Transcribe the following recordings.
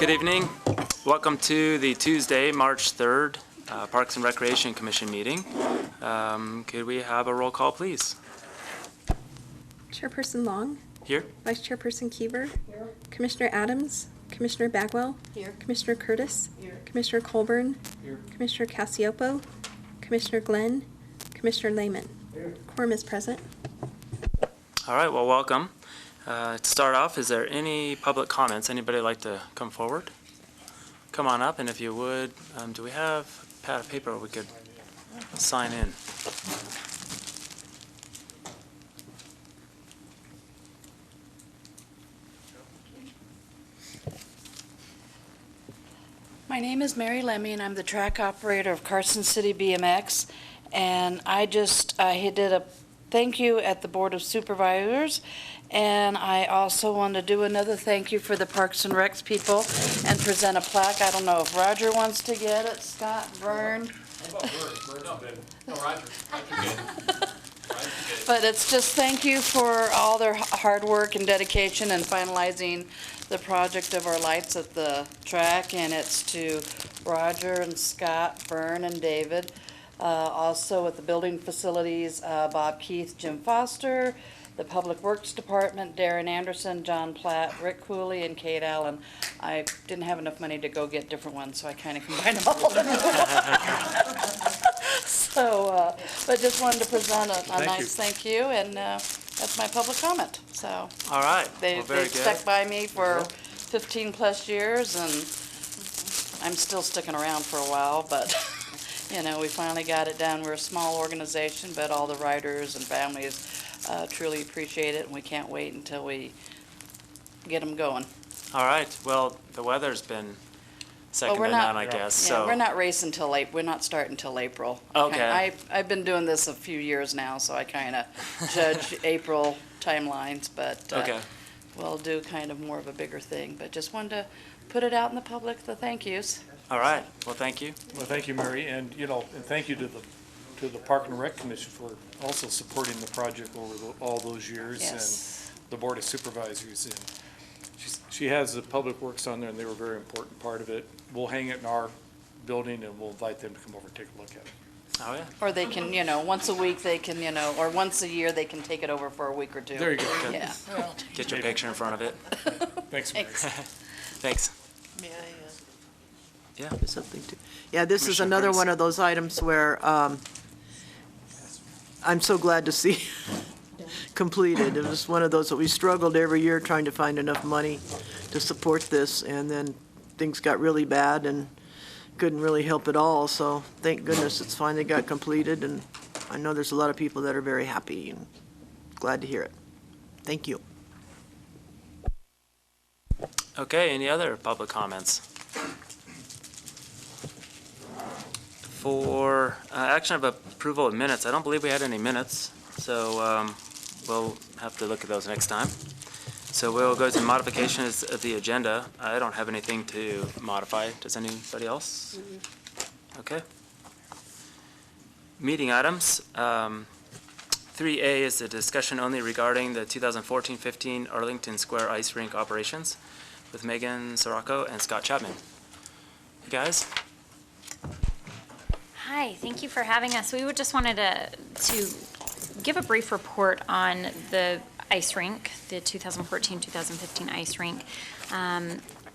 Good evening. Welcome to the Tuesday, March 3rd Parks and Recreation Commission meeting. Could we have a roll call, please? Chairperson Long. Here. Vice Chairperson Kiever. Here. Commissioner Adams. Commissioner Bagwell. Here. Commissioner Curtis. Here. Commissioner Colburn. Here. Commissioner Cassiopo. Commissioner Glenn. Commissioner Lehman. Here. Quorum is present. All right, well, welcome. To start off, is there any public comments? Anybody like to come forward? Come on up, and if you would, do we have a pad of paper we could sign in? My name is Mary Lemmy, and I'm the track operator of Carson City BMX. And I did a thank you at the Board of Supervisors, and I also want to do another thank you for the Parks and Recs people and present a plaque. I don't know if Roger wants to get it, Scott, Vern. How about Vern? Vern's good. No, Roger. Roger's good. But it's just thank you for all their hard work and dedication in finalizing the project of our lights at the track, and it's to Roger and Scott, Vern and David. Also at the building facilities, Bob Keith, Jim Foster, the Public Works Department, Darren Anderson, John Platt, Rick Cooley, and Kate Allen. I didn't have enough money to go get different ones, so I kind of combined them all into one. So, but just wanted to present a nice thank you, and that's my public comment. So, all right. They've stuck by me for 15 plus years, and I'm still sticking around for a while, but you know, we finally got it done. We're a small organization, but all the riders and families truly appreciate it, and we can't wait until we get them going. All right. Well, the weather's been second to none, I guess. Yeah, so we're not racing till April. We're not starting till April. Okay. I've been doing this a few years now, so I kind of judge April timelines, but okay. We'll do kind of more of a bigger thing. But just wanted to put it out in the public, the thank yous. All right. Well, thank you. Well, thank you, Mary, and and thank you to the Park and Rec Commission for also supporting the project over all those years, Yes. and the Board of Supervisors. And she has the Public Works on there, and they were a very important part of it. We'll hang it in our building, and we'll invite them to come over and take a look at it. Oh yeah. Or they can, once a week they can, or once a year they can take it over for a week or two. There you go. Yeah. Get your picture in front of it. Thanks, Mary. Thanks. May I Yeah. say something too? Yeah, this is Commissioner another Curtis. one of those items where I'm so glad to see completed. It was one of those that we struggled every year trying to find enough money to support this, and then things got really bad and couldn't really help at all. So thank goodness it's finally got completed, and I know there's a lot of people that are very happy and glad to hear it. Thank you. Okay, any other public comments? For action of approval of minutes, I don't believe we had any minutes, so we'll have to look at those next time. So we'll go to modifications of the agenda. I don't have anything to modify. Does anybody else? Okay. Meeting items. 3A is a discussion only regarding the 2014-15 Arlington Square Ice Rink operations with Megan Sirocco and Scott Chapman. You guys? Hi, thank you for having us. We just wanted to give a brief report on the ice rink, the 2014-2015 ice rink,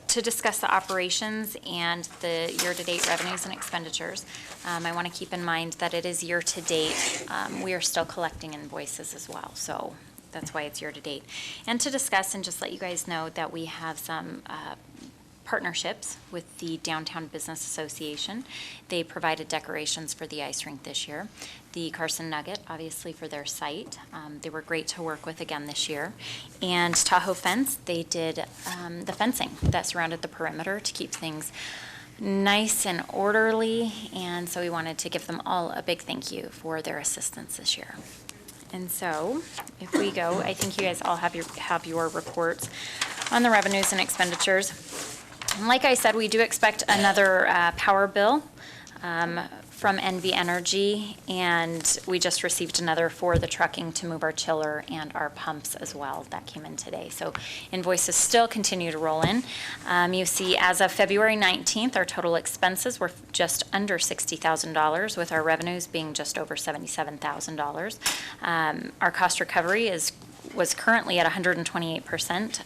to discuss the operations and the year-to-date revenues and expenditures. I want to keep in mind that it is year-to-date. We are still collecting invoices as well, so that's why it's year-to-date. And to discuss and just let you guys know that we have some partnerships with the Downtown Business Association. They provided decorations for the ice rink this year. The Carson Nugget, obviously, for their site. They were great to work with again this year. And Tahoe Fence, they did the fencing that surrounded the perimeter to keep things nice and orderly. And so we wanted to give them all a big thank you for their assistance this year. And so if we go, I think you guys all have your reports on the revenues and expenditures. And like I said, we do expect another power bill from NV Energy, and we just received another for the trucking to move our chiller and our pumps as well. That came in today. So invoices still continue to roll in. You see, as of February 19th, our total expenses were just under $60,000, with our revenues being just over $77,000. Our cost recovery was currently at 128%,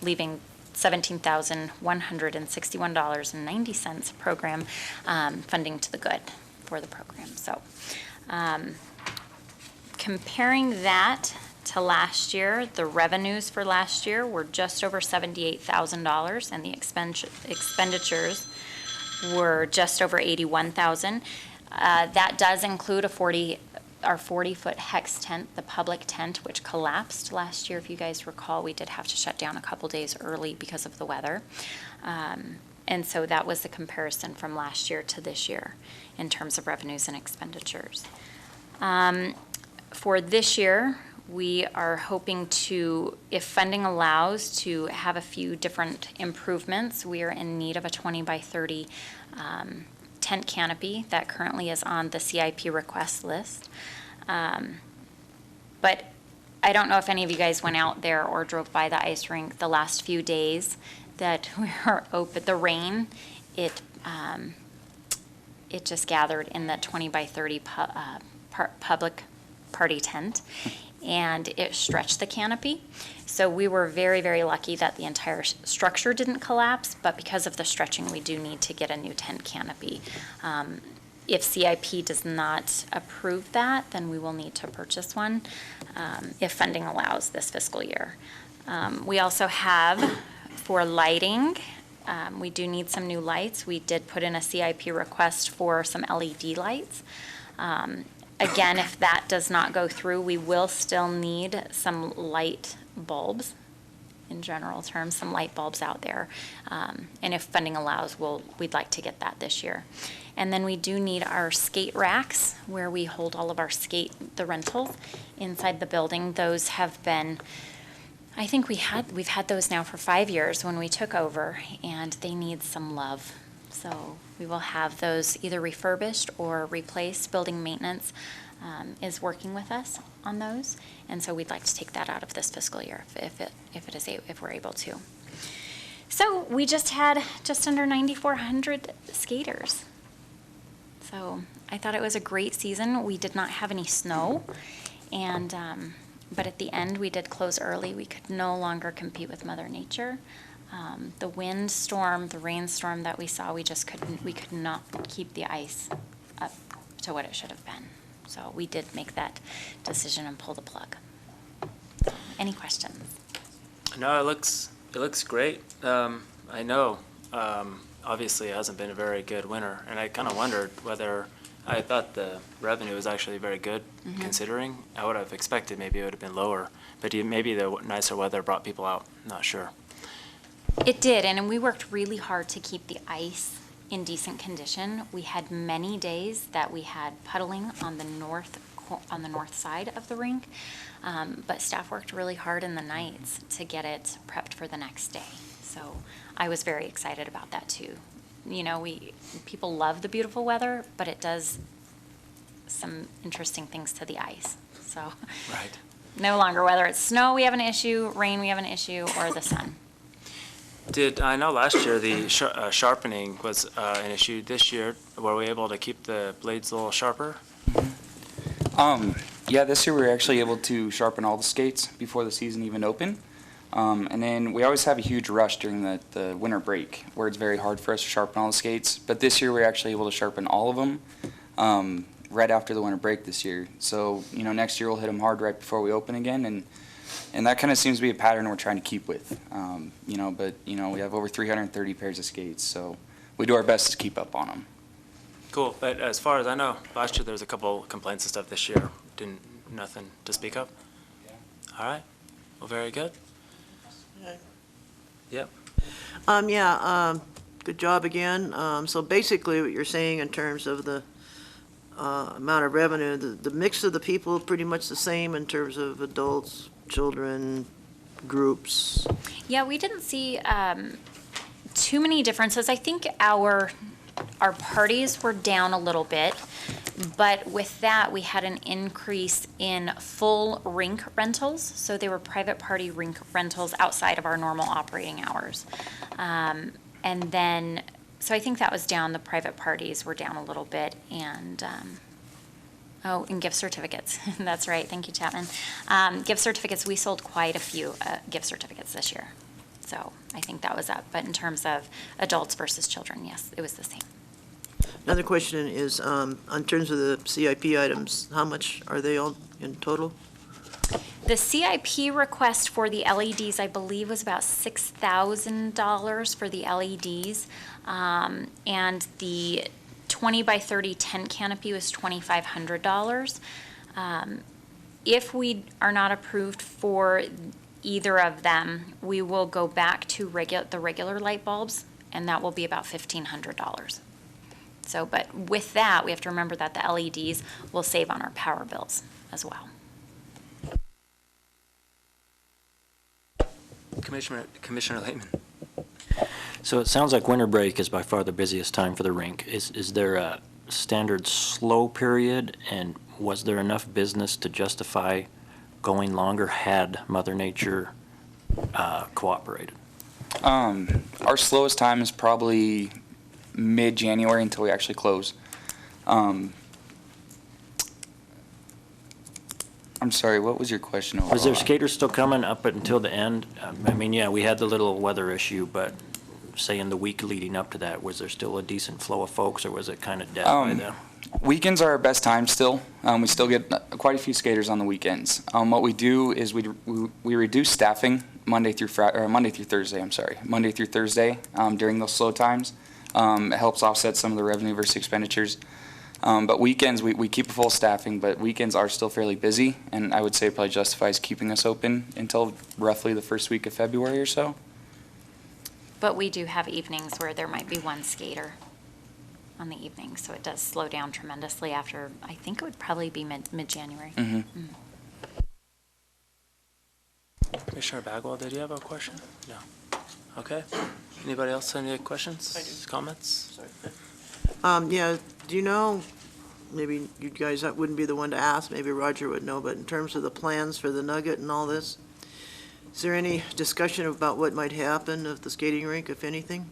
leaving $17,161.90 program funding to the good for the program. So comparing that to last year, the revenues for last year were just over $78,000, and the expenditures were just over $81,000. That does include our 40-foot hex tent, the public tent, which collapsed last year. If you guys recall, we did have to shut down a couple days early because of the weather. And so that was the comparison from last year to this year in terms of revenues and expenditures. For this year, we are hoping to, if funding allows, to have a few different improvements. We are in need of a 20 by 30 tent canopy that currently is on the CIP request list. But I don't know if any of you guys went out there or drove by the ice rink the last few days that we were open. The rain, it just gathered in the 20 by 30 public party tent, and it stretched the canopy. So we were very, very lucky that the entire structure didn't collapse, but because of the stretching, we do need to get a new tent canopy. If CIP does not approve that, then we will need to purchase one if funding allows this fiscal year. We also have, for lighting, we do need some new lights. We did put in a CIP request for some LED lights. Again, if that does not go through, we will still need some light bulbs, in general terms, some light bulbs out there. And if funding allows, we'd like to get that this year. And then we do need our skate racks where we hold all of our the rentals inside the building. Those have been, I think we've had those now for 5 years when we took over, and they need some love. So we will have those either refurbished or replaced. Building maintenance is working with us on those, and so we'd like to take that out of this fiscal year if we're able to. So we just had just under 9,400 skaters. So I thought it was a great season. We did not have any snow, and but at the end we did close early. We could no longer compete with Mother Nature. The windstorm, the rainstorm that we saw, we could not keep the ice up to what it should have been. So we did make that decision and pull the plug. Any questions? No, it looks great. I know, obviously it hasn't been a very good winter, and I kind of wondered whether, I thought the revenue was actually very good considering. I would have expected maybe it would have been lower, but maybe the nicer weather brought people out, not sure. It did, and we worked really hard to keep the ice in decent condition. We had many days that we had puddling on the north side of the rink, but staff worked really hard in the nights to get it prepped for the next day. So I was very excited about that too. You know, people love the beautiful weather, but it does some interesting things to the ice. So Right. no longer whether it's snow we have an issue, rain we have an issue, or the sun. I know last year the sharpening was an issue. This year, were we able to keep the blades a little sharper? Yeah, this year we were actually able to sharpen all the skates before the season even opened. And then we always have a huge rush during the winter break where it's very hard for us to sharpen all the skates. But this year we were actually able to sharpen all of them right after the winter break this year. So, next year we'll hit them hard right before we open again. And that kind of seems to be a pattern we're trying to keep with. But we have over 330 pairs of skates, so we do our best to keep up on them. Cool, but as far as I know, last year there was a couple complaints and stuff. This year, nothing to speak of? Yeah. All right, well, very good. Yep. Good job again. So basically what you're saying in terms of the amount of revenue, the mix of the people pretty much the same in terms of adults, children, groups. Yeah, we didn't see too many differences. I think our our parties were down a little bit, but with that, we had an increase in full rink rentals. So they were private party rink rentals outside of our normal operating hours. And then, so I think that was down, the private parties were down a little bit, and, oh, and gift certificates, that's right, thank you, Chapman. Gift certificates, we sold quite a few gift certificates this year, so I think that was up. But in terms of adults versus children, yes, it was the same. Another question is, on terms of the CIP items, how much are they all in total? The CIP request for the LEDs, I believe, was about $6,000 for the LEDs. And the 20 by 30 tent canopy was $2,500. If we are not approved for either of them, we will go back to the regular light bulbs, and that will be about $1,500. So, but with that, we have to remember that the LEDs will save on our power bills as well. Commissioner Lehman. So it sounds like winter break is by far the busiest time for the rink. Is there a standard slow period, and was there enough business to justify going longer had Mother Nature cooperated? Our slowest time is probably mid-January until we actually close. I'm sorry, what was your question overall? Was there skaters still coming up until the end? I mean, yeah, we had the little weather issue, but say in the week leading up to that, was there still a decent flow of folks, or was it kind of dead by then? Weekends are our best time still. We still get quite a few skaters on the weekends. What we do is we reduce staffing Monday through Thursday during those slow times. It helps offset some of the revenue versus expenditures. But weekends, we keep a full staffing, but weekends are still fairly busy, and I would say it probably justifies keeping us open until roughly the first week of February or so. But we do have evenings where there might be one skater on the evening, so it does slow down tremendously after, I think it would probably be mid-January. Commissioner Bagwell, did you have a question? No. Okay. Anybody else, any questions, comments? Yeah, do you know, maybe you guys, that wouldn't be the one to ask, maybe Roger would know, but in terms of the plans for the Nugget and all this, is there any discussion about what might happen of the skating rink, if anything?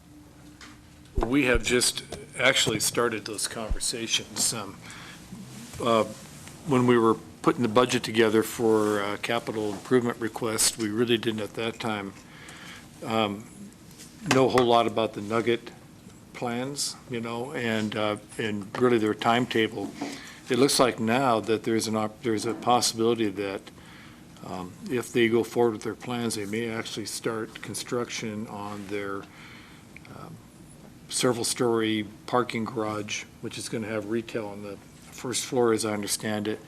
We have just actually started those conversations. When we were putting the budget together for capital improvement request, we really didn't at that time know a whole lot about the Nugget plans, and really their timetable. It looks like now that there's a possibility that if they go forward with their plans, they may actually start construction on their several-story parking garage, which is going to have retail on the first floor, as I understand it,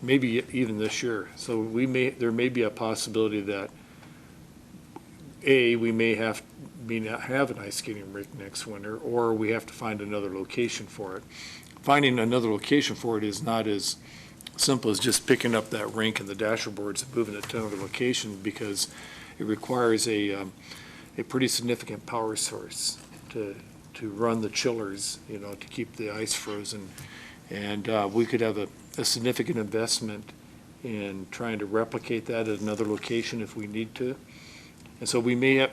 maybe even this year. So there may be a possibility that we may not have an ice skating rink next winter, or we have to find another location for it. Finding another location for it is not as simple as just picking up that rink and the dasher boards and moving it to another location, because it requires a pretty significant power source to run the chillers, to keep the ice frozen. And we could have a significant investment in trying to replicate that at another location if we need to. And so we may have,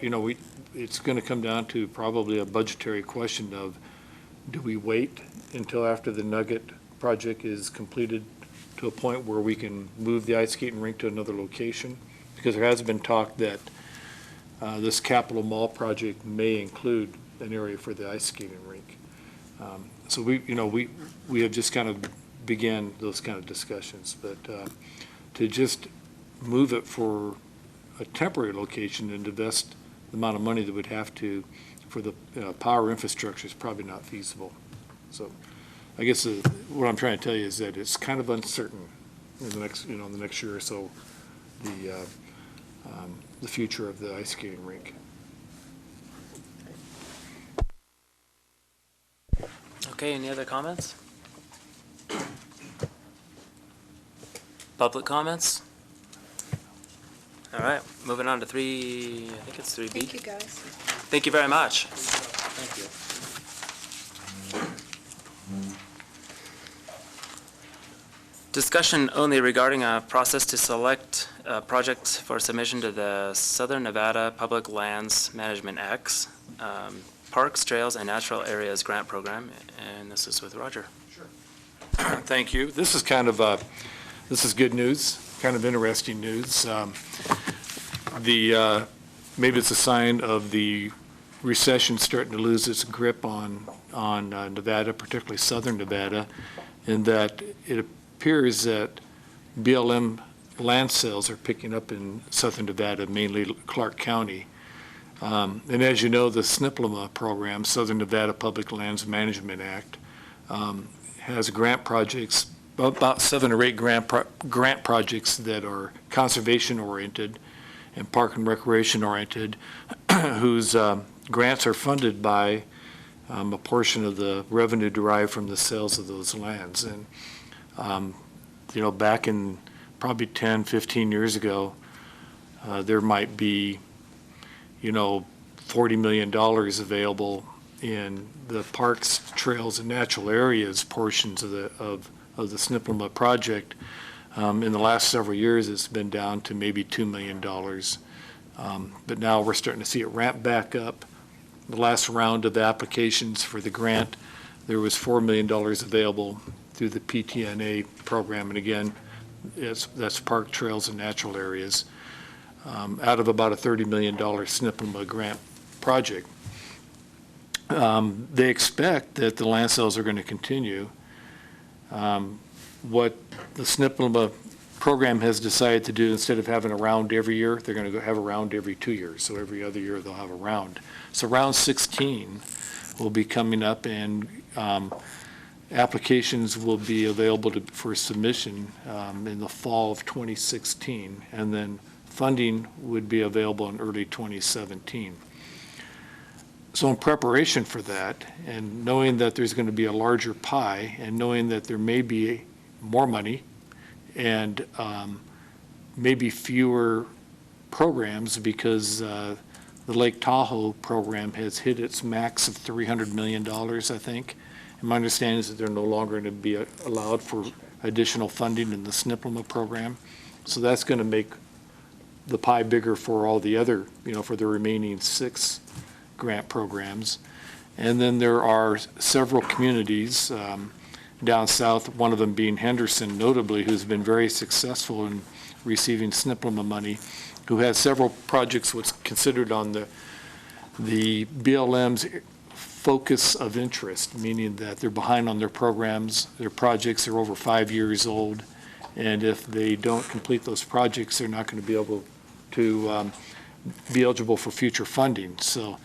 it's going to come down to probably a budgetary question of, do we wait until after the Nugget project is completed to a point where we can move the ice skating rink to another location? Because there has been talk that this Capitol Mall project may include an area for the ice skating rink. So we have just kind of began those kind of discussions, but to just move it for a temporary location and invest the amount of money that would have to for the power infrastructure is probably not feasible. So I guess what I'm trying to tell you is that it's kind of uncertain in the next, the next year or so, the future of the ice skating rink. Okay, any other comments? Public comments? All right, moving on to I think it's 3B. Thank you, guys. Thank you very much. Thank you. discussion only regarding a process to select a project for submission to the Southern Nevada Public Lands Management Acts, Parks, Trails, and Natural Areas Grant Program, and this is with Roger. Thank you. This is kind of this is good news, kind of interesting news. Maybe it's a sign of the recession starting to lose its grip on Nevada, particularly Southern Nevada, in that it appears that BLM land sales are picking up in Southern Nevada, mainly Clark County. And as you know, the SNPLMA program, Southern Nevada Public Lands Management Act, has grant projects, about 7 or 8 grant projects that are conservation-oriented and park and recreation-oriented, whose grants are funded by a portion of the revenue derived from the sales of those lands. And, back in probably 10, 15 years ago, there might be, $40 million available in the parks, trails, and natural areas portions of the SNPLMA project. In the last several years, it's been down to maybe $2 million. But now we're starting to see it ramp back up. The last round of applications for the grant, there was $4 million available through the PTNA program. And again, that's park, trails, and natural areas, out of about a $30 million SNPLMA grant project. They expect that the land sales are going to continue. What the SNPLMA program has decided to do, instead of having a round every year, they're going to have a round every 2 years. So every other year they'll have a round. So round 16 will be coming up, and applications will be available for submission in the fall of 2016, and then funding would be available in early 2017. So in preparation for that, and knowing that there's going to be a larger pie, and knowing that there may be more money and maybe fewer programs, because the Lake Tahoe program has hit its max of $300 million, I think. And my understanding is that they're no longer going to be allowed for additional funding in the SNPLMA program. So that's going to make the pie bigger for all the other, for the remaining 6 grant programs. And then there are several communities down south, one of them being Henderson, notably, who's been very successful in receiving SNPLMA money, who has several projects what's considered on the BLM's focus of interest, meaning that they're behind on their programs, their projects are over 5 years old, and if they don't complete those projects, they're not going to be able to be eligible for future funding. So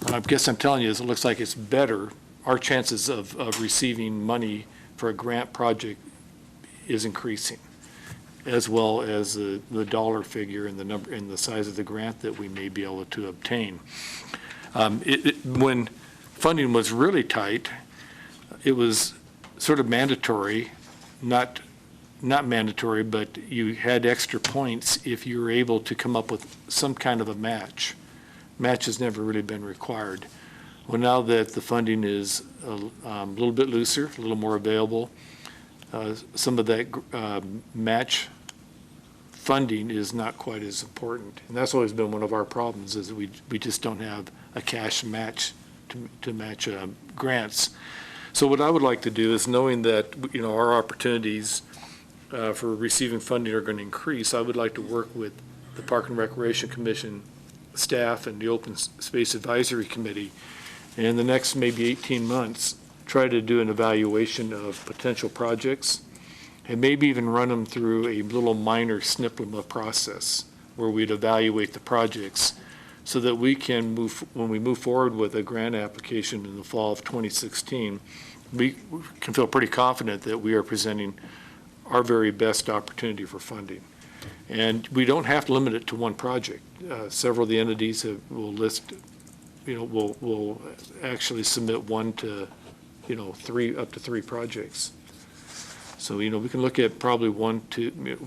I guess I'm telling you is it looks like it's better. Our chances of receiving money for a grant project is increasing, as well as the dollar figure and the number and the size of the grant that we may be able to obtain. When funding was really tight, it was sort of mandatory, not mandatory, but you had extra points if you were able to come up with some kind of a match. Match has never really been required. Well, now that the funding is a little bit looser, a little more available, some of that match funding is not quite as important. And that's always been one of our problems, is that we just don't have a cash match to match grants. So what I would like to do is, knowing that our opportunities for receiving funding are going to increase, I would like to work with the Park and Recreation Commission staff and the Open Space Advisory Committee, and in the next maybe 18 months, try to do an evaluation of potential projects, and maybe even run them through a little minor SNPLMA process where we'd evaluate the projects, so that we can when we move forward with a grant application in the fall of 2016, we can feel pretty confident that we are presenting our very best opportunity for funding. And we don't have to limit it to one project. Several of the entities will list, will actually submit 1 to, 3, up to 3 projects. So, we can look at probably 1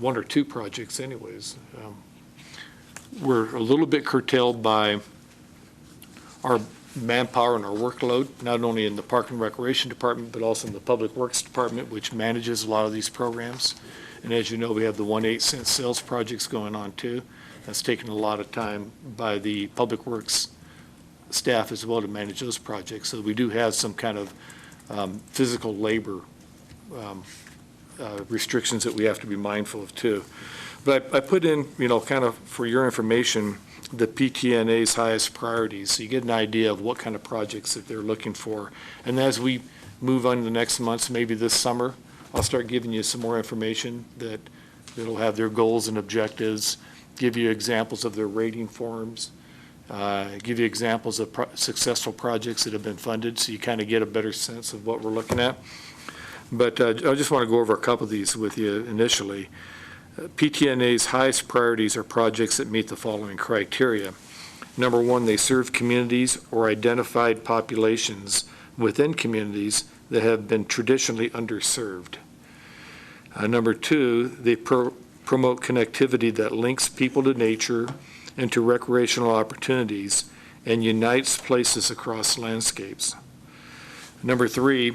or 2 projects anyways. We're a little bit curtailed by our manpower and our workload, not only in the Park and Recreation Department, but also in the Public Works Department, which manages a lot of these programs. And as you know, we have the 1/8 sales projects going on too. That's taken a lot of time by the Public Works staff as well to manage those projects. So we do have some kind of physical labor restrictions that we have to be mindful of too. But I put in, kind of for your information, the PTNA's highest priorities, so you get an idea of what kind of projects that they're looking for. And as we move on to the next months, maybe this summer, I'll start giving you some more information that'll have their goals and objectives, give you examples of their rating forms, give you examples of successful projects that have been funded, so you kind of get a better sense of what we're looking at. But I just want to go over a couple of these with you initially. PTNA's highest priorities are projects that meet the following criteria. Number one, they serve communities or identified populations within communities that have been traditionally underserved. Number two, they promote connectivity that links people to nature and to recreational opportunities and unites places across landscapes. Number three,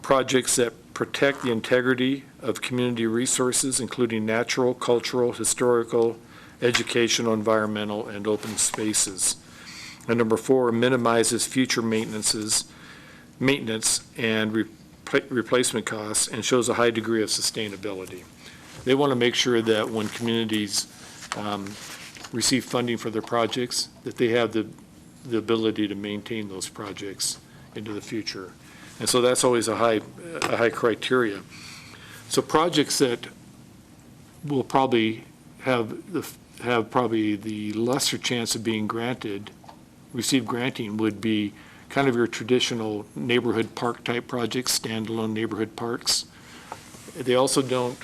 projects that protect the integrity of community resources, including natural, cultural, historical, educational, environmental, and open spaces. And number four, minimizes future maintenance and replacement costs and shows a high degree of sustainability. They want to make sure that when communities receive funding for their projects, that they have the ability to maintain those projects into the future. And so that's always a high criteria. So projects that will probably have the lesser chance of being receive granting would be kind of your traditional neighborhood park type projects, standalone neighborhood parks. They also don't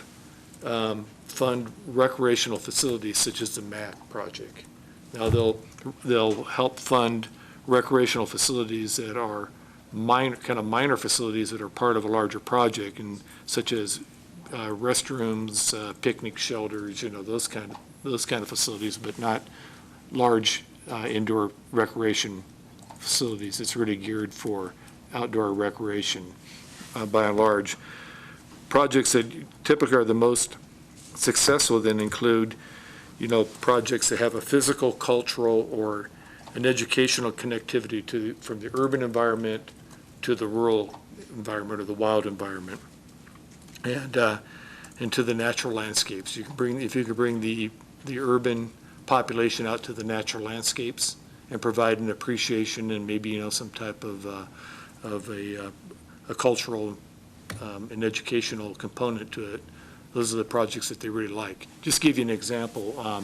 fund recreational facilities such as the MAC project. Now they'll help fund recreational facilities that are minor facilities that are part of a larger project, and such as restrooms, picnic shelters, those kind of facilities, but not large indoor recreation facilities. It's really geared for outdoor recreation by and large. Projects that typically are the most successful then include, projects that have a physical, cultural, or an educational connectivity from the urban environment to the rural environment or the wild environment, and to the natural landscapes. If you could bring the urban population out to the natural landscapes and provide an appreciation and maybe some type of a cultural and educational component to it, those are the projects that they really like. Just to give you an example,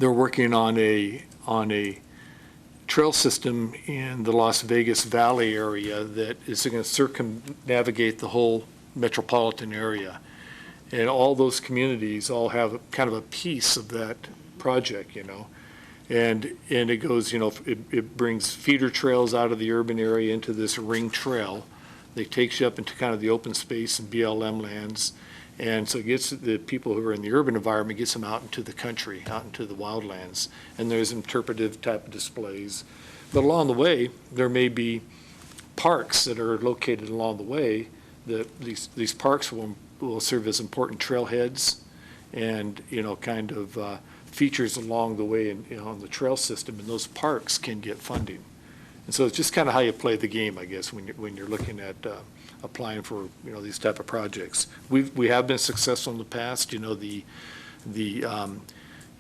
they're working on a trail system in the Las Vegas Valley area that is going to circumnavigate the whole metropolitan area. And all those communities all have kind of a piece of that project, And it goes, it brings feeder trails out of the urban area into this ring trail that takes you up into kind of the open space and BLM lands. And so it gets the people who are in the urban environment, gets them out into the country, out into the wildlands. And there's interpretive type of displays. But along the way, there may be parks that are located along the way that these parks will serve as important trailheads and, kind of features along the way on the trail system. And those parks can get funding. And so it's just kind of how you play the game, I guess, when you're looking at applying for these type of projects. We have been successful in the past. The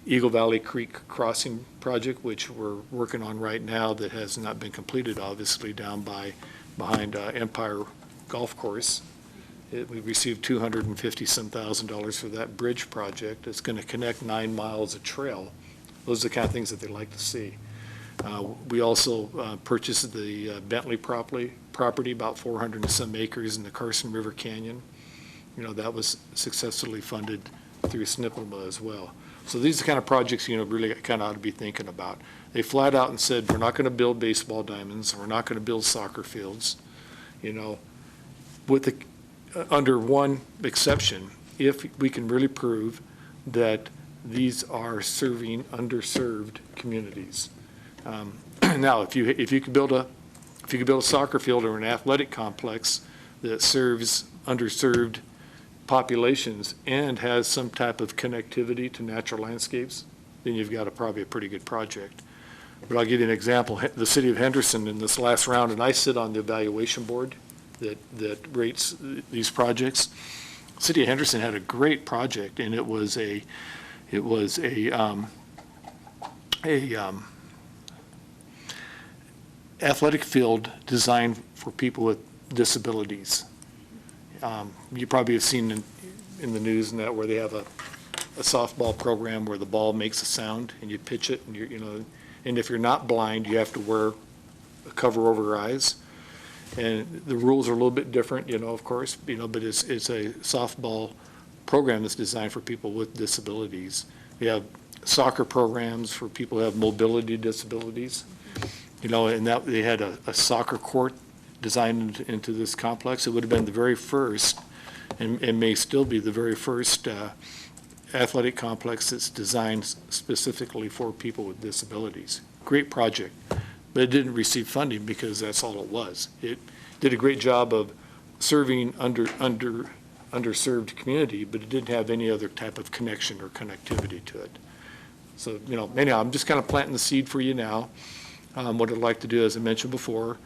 Eagle Valley Creek Crossing project, which we're working on right now, that has not been completed, obviously, down behind Empire Golf Course. We received $250,000 for that bridge project. It's going to connect 9 miles of trail. Those are the kind of things that they like to see. We also purchased the Bentley property, about 400 and some acres in the Carson River Canyon. That was successfully funded through SNPLMA as well. So these are the kind of projects, really kind of ought to be thinking about. They flat out and said, we're not going to build baseball diamonds, we're not going to build soccer fields, with under one exception, if we can really prove that these are serving underserved communities. Now, if you could build a soccer field or an athletic complex that serves underserved populations and has some type of connectivity to natural landscapes, then you've got probably a pretty good project. But I'll give you an example. The city of Henderson in this last round, and I sit on the evaluation board that rates these projects. City of Henderson had a great project, and it was a athletic field designed for people with disabilities. You probably have seen in the news and that where they have a softball program where the ball makes a sound and you pitch it, and and if you're not blind, you have to wear a cover over your eyes. And the rules are a little bit different, of course, but it's a softball program that's designed for people with disabilities. We have soccer programs for people who have mobility disabilities, and that they had a soccer court designed into this complex. It would have been the very first, and may still be the very first athletic complex that's designed specifically for people with disabilities. Great project, but it didn't receive funding because that's all it was. It did a great job of serving underserved community, but it didn't have any other type of connection or connectivity to it. So, anyhow, I'm just kind of planting the seed for you now. What I'd like to do, as I mentioned before,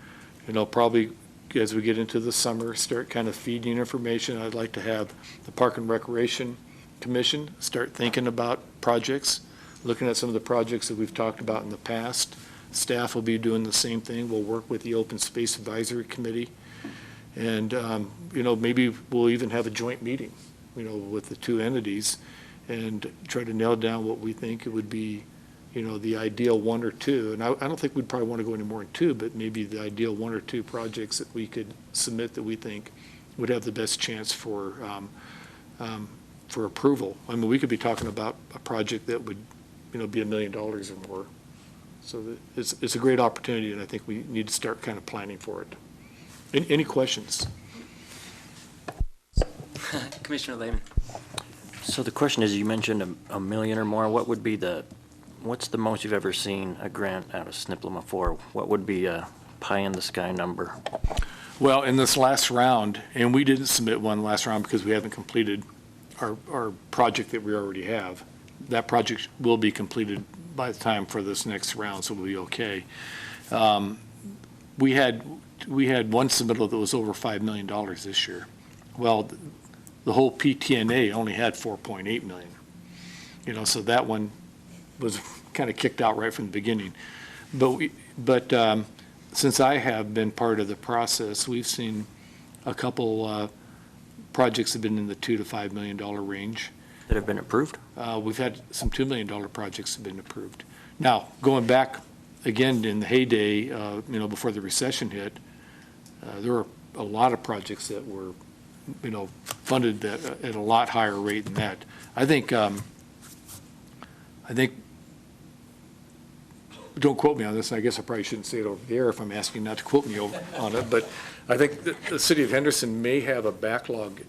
probably as we get into the summer, start kind of feeding information. I'd like to have the Park and Recreation Commission start thinking about projects, looking at some of the projects that we've talked about in the past. Staff will be doing the same thing. We'll work with the Open Space Advisory Committee. And, maybe we'll even have a joint meeting, with the two entities and try to nail down what we think it would be, the ideal one or two. And I don't think we'd probably want to go any more than two, but maybe the ideal one or two projects that we could submit that we think would have the best chance for approval. I mean, we could be talking about a project that would, be $1 million or more. So it's a great opportunity, and I think we need to start kind of planning for it. Any questions? Commissioner Lehman. So the question is, you mentioned a million or more. What's the most you've ever seen a grant out of SNPLMA for? What would be a pie-in-the-sky number? Well, in this last round, and we didn't submit one last round because we haven't completed our project that we already have. That project will be completed by the time for this next round, so we'll be okay. We had one submittal that was over $5 million this year. Well, the whole PTNA only had 4.8 million. So that one was kind of kicked out right from the beginning. But since I have been part of the process, we've seen a couple projects have been in the $2 to $5 million range. That have been approved? We've had some $2 million projects have been approved. Now, going back again in the heyday, before the recession hit, there were a lot of projects that were, funded at a lot higher rate than that. I think, don't quote me on this, and I guess I probably shouldn't say it over the air if I'm asking not to quote me on it, but I think the city of Henderson may have a backlog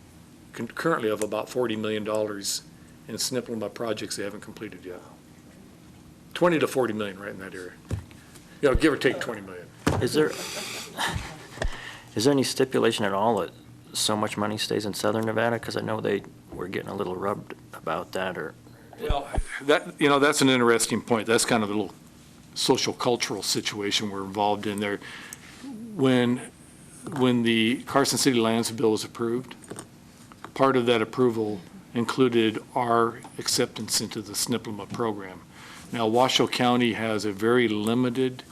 currently of about $40 million in SNPLMA projects they haven't completed yet. 20 to 40 million right in that area. Give or take 20 million. Is there any stipulation at all that so much money stays in Southern Nevada? Because I know they were getting a little rubbed about that, or. Well, that's an interesting point. That's kind of a little social cultural situation we're involved in there. When the Carson City Lands Bill was approved, part of that approval included our acceptance into the SNPLMA program. Now, Washoe County has a very limited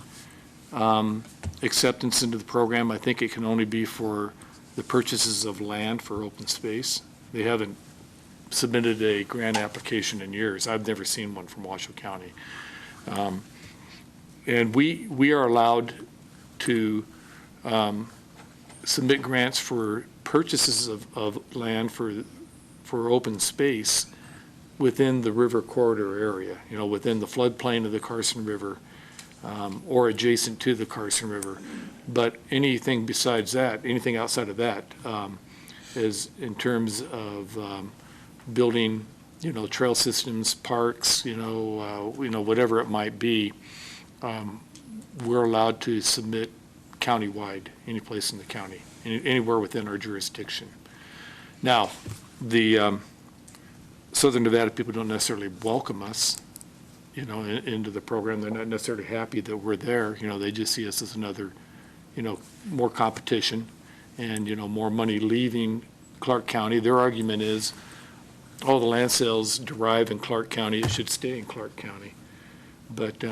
acceptance into the program. I think it can only be for the purchases of land for open space. They haven't submitted a grant application in years. I've never seen one from Washoe County. And we are allowed to submit grants for purchases of land for open space within the river corridor area, within the floodplain of the Carson River, or adjacent to the Carson River. But anything besides that, anything outside of that, is in terms of building trail systems, parks, whatever it might be, we're allowed to submit countywide, any place in the county, anywhere within our jurisdiction. Now, the Southern Nevada people don't necessarily welcome us, into the program. They're not necessarily happy that we're there. They just see us as another, more competition and, more money leaving Clark County. Their argument is all the land sales derive in Clark County. It should stay in Clark County. But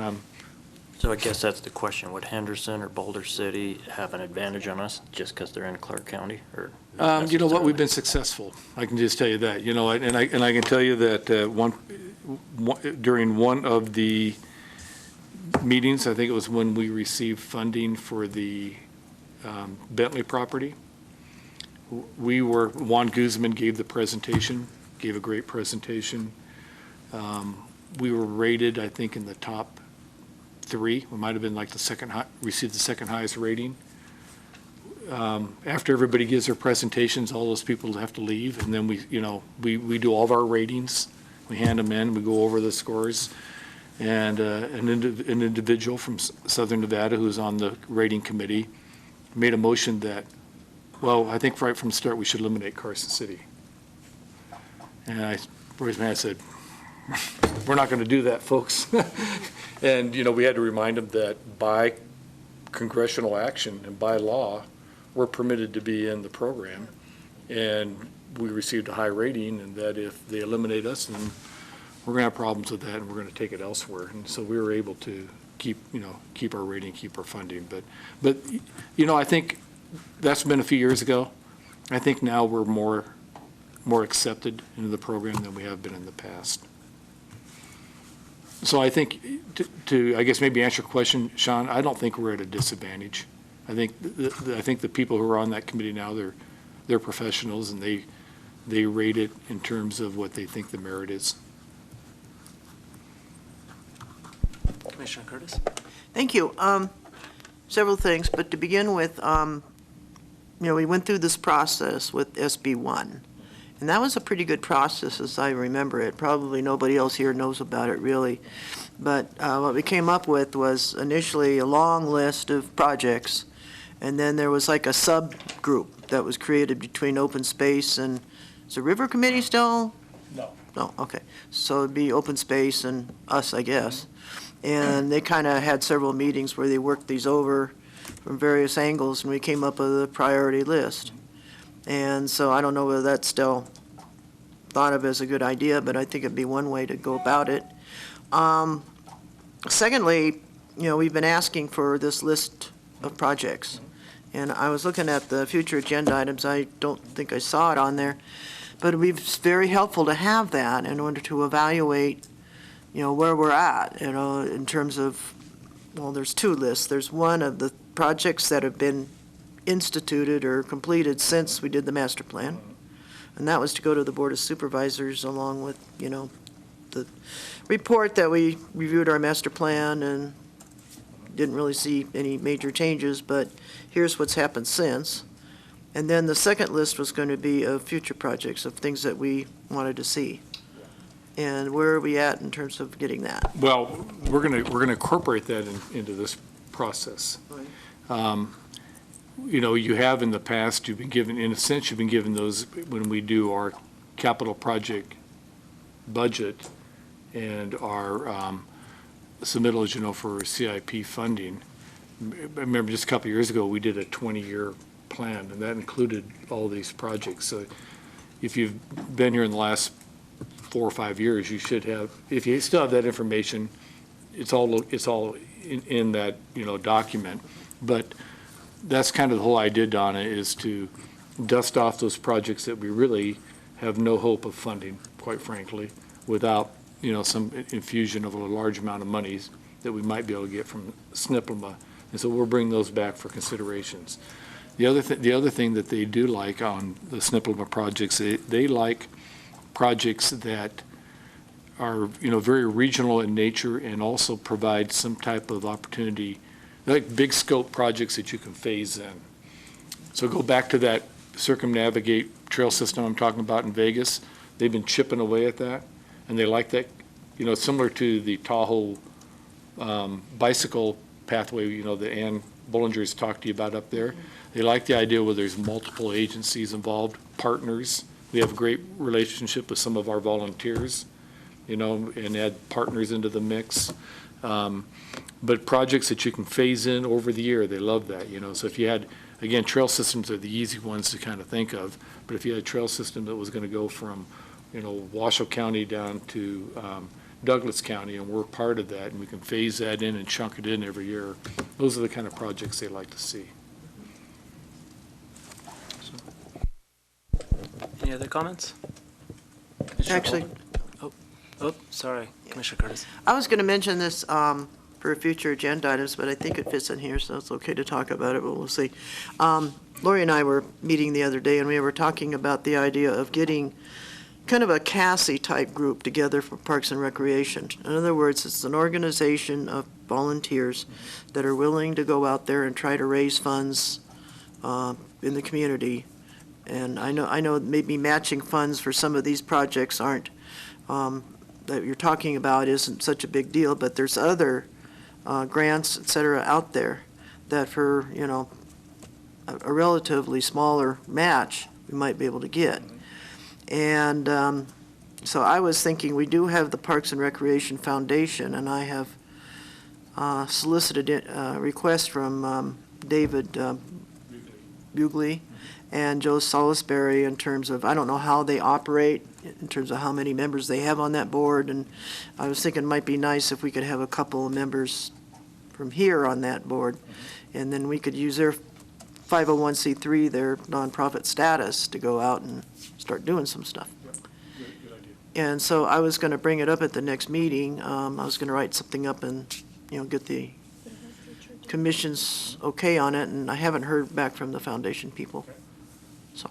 So I guess that's the question. Would Henderson or Boulder City have an advantage on us just because they're in Clark County, or? you know what, we've been successful. I can just tell you that, and I can tell you that during one of the meetings, I think it was when we received funding for the Bentley property, Juan Guzman gave the presentation, gave a great presentation. We were rated, I think, in the top 3. We might have been like received the second highest rating. After everybody gives their presentations, all those people have to leave, and then we do all of our ratings. We hand them in, we go over the scores, and an individual from Southern Nevada who's on the rating committee made a motion that, well, I think right from the start we should eliminate Carson City. And I raised my hand and said, we're not going to do that, folks. And, we had to remind them that by congressional action and by law, we're permitted to be in the program. And we received a high rating, and that if they eliminate us, then we're going to have problems with that, and we're going to take it elsewhere. And so we were able to keep our rating, keep our funding. But I think that's been a few years ago. I think now we're more accepted into the program than we have been in the past. So I think, to I guess maybe answer your question, Sean, I don't think we're at a disadvantage. I think the people who are on that committee now, they're professionals, and they rate it in terms of what they think the merit is. Commissioner Curtis? Thank you. Several things, but to begin with, we went through this process with SB1, and that was a pretty good process as I remember it. Probably nobody else here knows about it really, but what we came up with was initially a long list of projects, and then there was like a subgroup that was created between open space and, is the River Committee still? No. No, okay. So it'd be open space and us, I guess. And they kind of had several meetings where they worked these over from various angles, and we came up with a priority list. And so I don't know whether that's still thought of as a good idea, but I think it'd be one way to go about it. Secondly, we've been asking for this list of projects. And I was looking at the future agenda items. I don't think I saw it on there. But it'd be very helpful to have that in order to evaluate where we're at, in terms of, well, there's 2 lists. There's one of the projects that have been instituted or completed since we did the master plan. And that was to go to the Board of Supervisors along with, the report that we reviewed our master plan and didn't really see any major changes, but here's what's happened since. And then the second list was going to be of future projects, of things that we wanted to see. And where are we at in terms of getting that? Well, we're gonna incorporate that into this process. You have in the past, you've been given those when we do our capital project budget and our submittals, for CIP funding. I remember just a couple of years ago, we did a 20-year plan, and that included all these projects. So if you've been here in the last 4 or 5 years, you should have, if you still have that information, it's all in that, document. But that's kind of the whole idea, Donna, is to dust off those projects that we really have no hope of funding, quite frankly, without, some infusion of a large amount of monies that we might be able to get from SNPLMA. And so we'll bring those back for considerations. The other thing that they do like on the SNPLMA projects, they like projects that are, very regional in nature and also provide some type of opportunity, like big scope projects that you can phase in. So go back to that circumnavigate trail system I'm talking about in Vegas. They've been chipping away at that. and they like that, similar to the Tahoe bicycle pathway, that Ann Bollinger's talked to you about up there. They like the idea where there's multiple agencies involved, partners. We have a great relationship with some of our volunteers, and add partners into the mix. But projects that you can phase in over the year, they love that, So if you had, again, trail systems are the easy ones to kind of think of, but if you had a trail system that was going to go from, Washoe County down to Douglas County, and we're part of that, and we can phase that in and chunk it in every year, those are the kind of projects they like to see. Any other comments? Actually, Oh, sorry, Commissioner Curtis. I was going to mention this for future agenda items, but I think it fits in here, so it's okay to talk about it, but we'll see. Lori and I were meeting the other day, and we were talking about the idea of getting kind of a CASI-type group together for Parks and Recreation. In other words, it's an organization of volunteers that are willing to go out there and try to raise funds in the community. And I know maybe matching funds for some of these projects aren't that you're talking about isn't such a big deal, but there's other grants, et cetera, out there that for, a relatively smaller match, we might be able to get. And so I was thinking, we do have the Parks and Recreation Foundation, and I have solicited a request from David Bugley and Joe Salisbury in terms of, I don't know how they operate, in terms of how many members they have on that board, and I was thinking it might be nice if we could have a couple of members from here on that board, and then we could use their 501c3, their nonprofit status, to go out and start doing some stuff. Good idea. And so I was going to bring it up at the next meeting. I was going to write something up and, get the commission's okay on it, and I haven't heard back from the foundation people. So.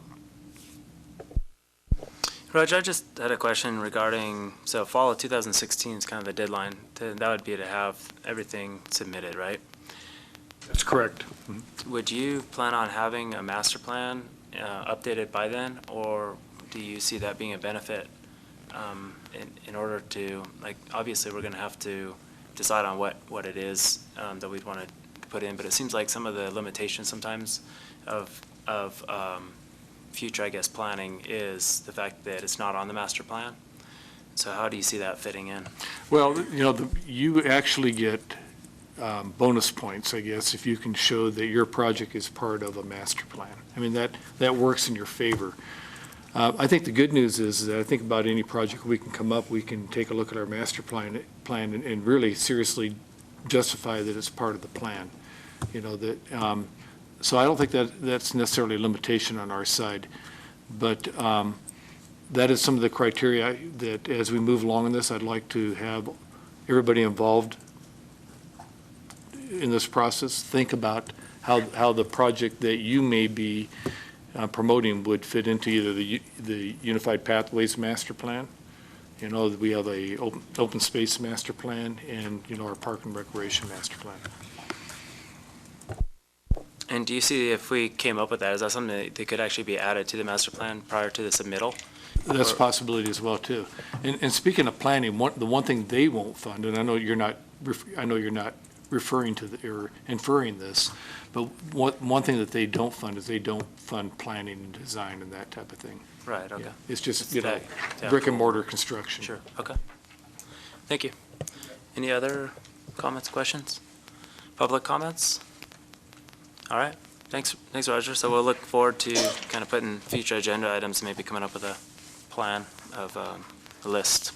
Roger, I just had a question regarding, so fall of 2016 is kind of the deadline. That would be to have everything submitted, right? That's correct. Would you plan on having a master plan updated by then, or do you see that being a benefit in order to, obviously we're going to have to decide on what it is that we'd want to put in, but it seems like some of the limitations sometimes of future, I guess, planning is the fact that it's not on the master plan. So how do you see that fitting in? Well, you actually get bonus points, I guess, if you can show that your project is part of a master plan. I mean, that works in your favor. I think the good news is that I think about any project we can come up, we can take a look at our master plan and really seriously justify that it's part of the plan. So I don't think that's necessarily a limitation on our side, but that is some of the criteria that as we move along in this, I'd like to have everybody involved in this process think about how the project that you may be promoting would fit into either the Unified Pathways Master Plan. We have a open space master plan and, our Park and Recreation Master Plan. And do you see if we came up with that, is that something that could actually be added to the master plan prior to the submittal? That's a possibility as well, too. And speaking of planning, the one thing they won't fund, and I know you're not referring to or inferring this, but one thing that they don't fund is they don't fund planning and design and that type of thing. Right, okay. Yeah. It's just, It's brick and mortar construction. Sure, okay. Thank you. Any other comments, questions? Public comments? All right, thanks, Roger. So we'll look forward to kind of putting future agenda items, maybe coming up with a plan of a list.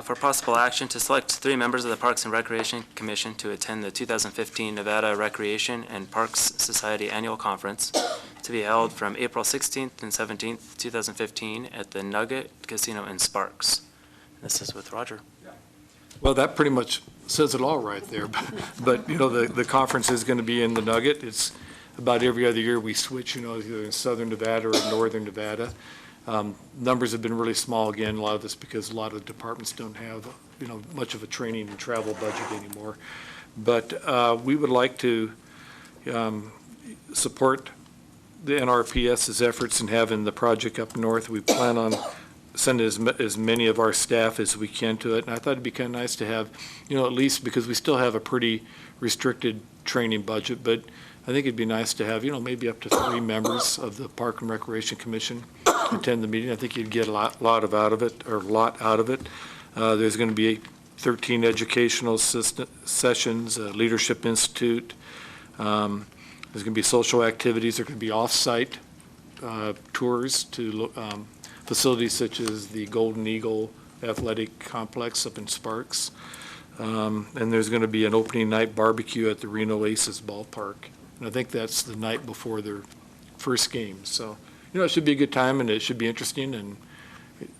For possible action, to select 3 members of the Parks and Recreation Commission to attend the 2015 Nevada Recreation and Parks Society Annual Conference to be held from April 16th and 17th, 2015 at the Nugget Casino in Sparks. This is with Roger. Well, that pretty much says it all right there. But the conference is going to be in the Nugget. It's about every other year we switch, either in southern Nevada or northern Nevada. Numbers have been really small, again, a lot of this because a lot of departments don't have, much of a training and travel budget anymore. But we would like to support the NRPS's efforts in having the project up north. We plan on sending as many of our staff as we can to it. And I thought it'd be kind of nice to have, at least because we still have a pretty restricted training budget, but I think it'd be nice to have, maybe up to 3 members of the Park and Recreation Commission attend the meeting. I think you'd get a lot out of it. There's going to be 13 educational sessions, Leadership Institute. There's going to be social activities. There could be off-site tours to facilities such as the Golden Eagle Athletic Complex up in Sparks. And there's going to be an opening night barbecue at the Reno Aces Ballpark. And I think that's the night before their first game. So, it should be a good time, and it should be interesting, and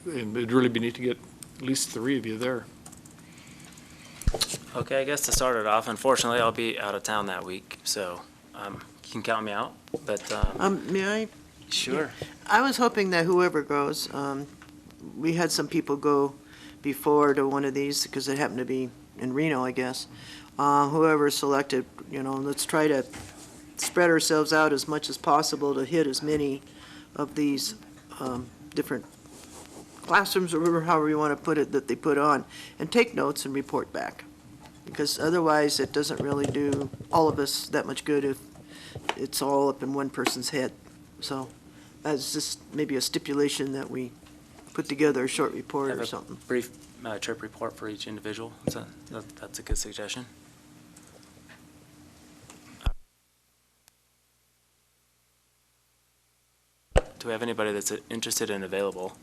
it'd really be neat to get at least 3 of you there. Okay, I guess to start it off, unfortunately, I'll be out of town that week, so you can count me out, but. May I? Sure. I was hoping that whoever goes, we had some people go before to one of these because it happened to be in Reno, I guess. Whoever's selected, let's try to spread ourselves out as much as possible to hit as many of these different classrooms or however you want to put it that they put on, and take notes and report back. Because otherwise it doesn't really do all of us that much good if it's all up in one person's head. So that's just maybe a stipulation that we put together a short report Have or a something. brief trip report for each individual. That's a good suggestion. Do we have anybody that's interested and available?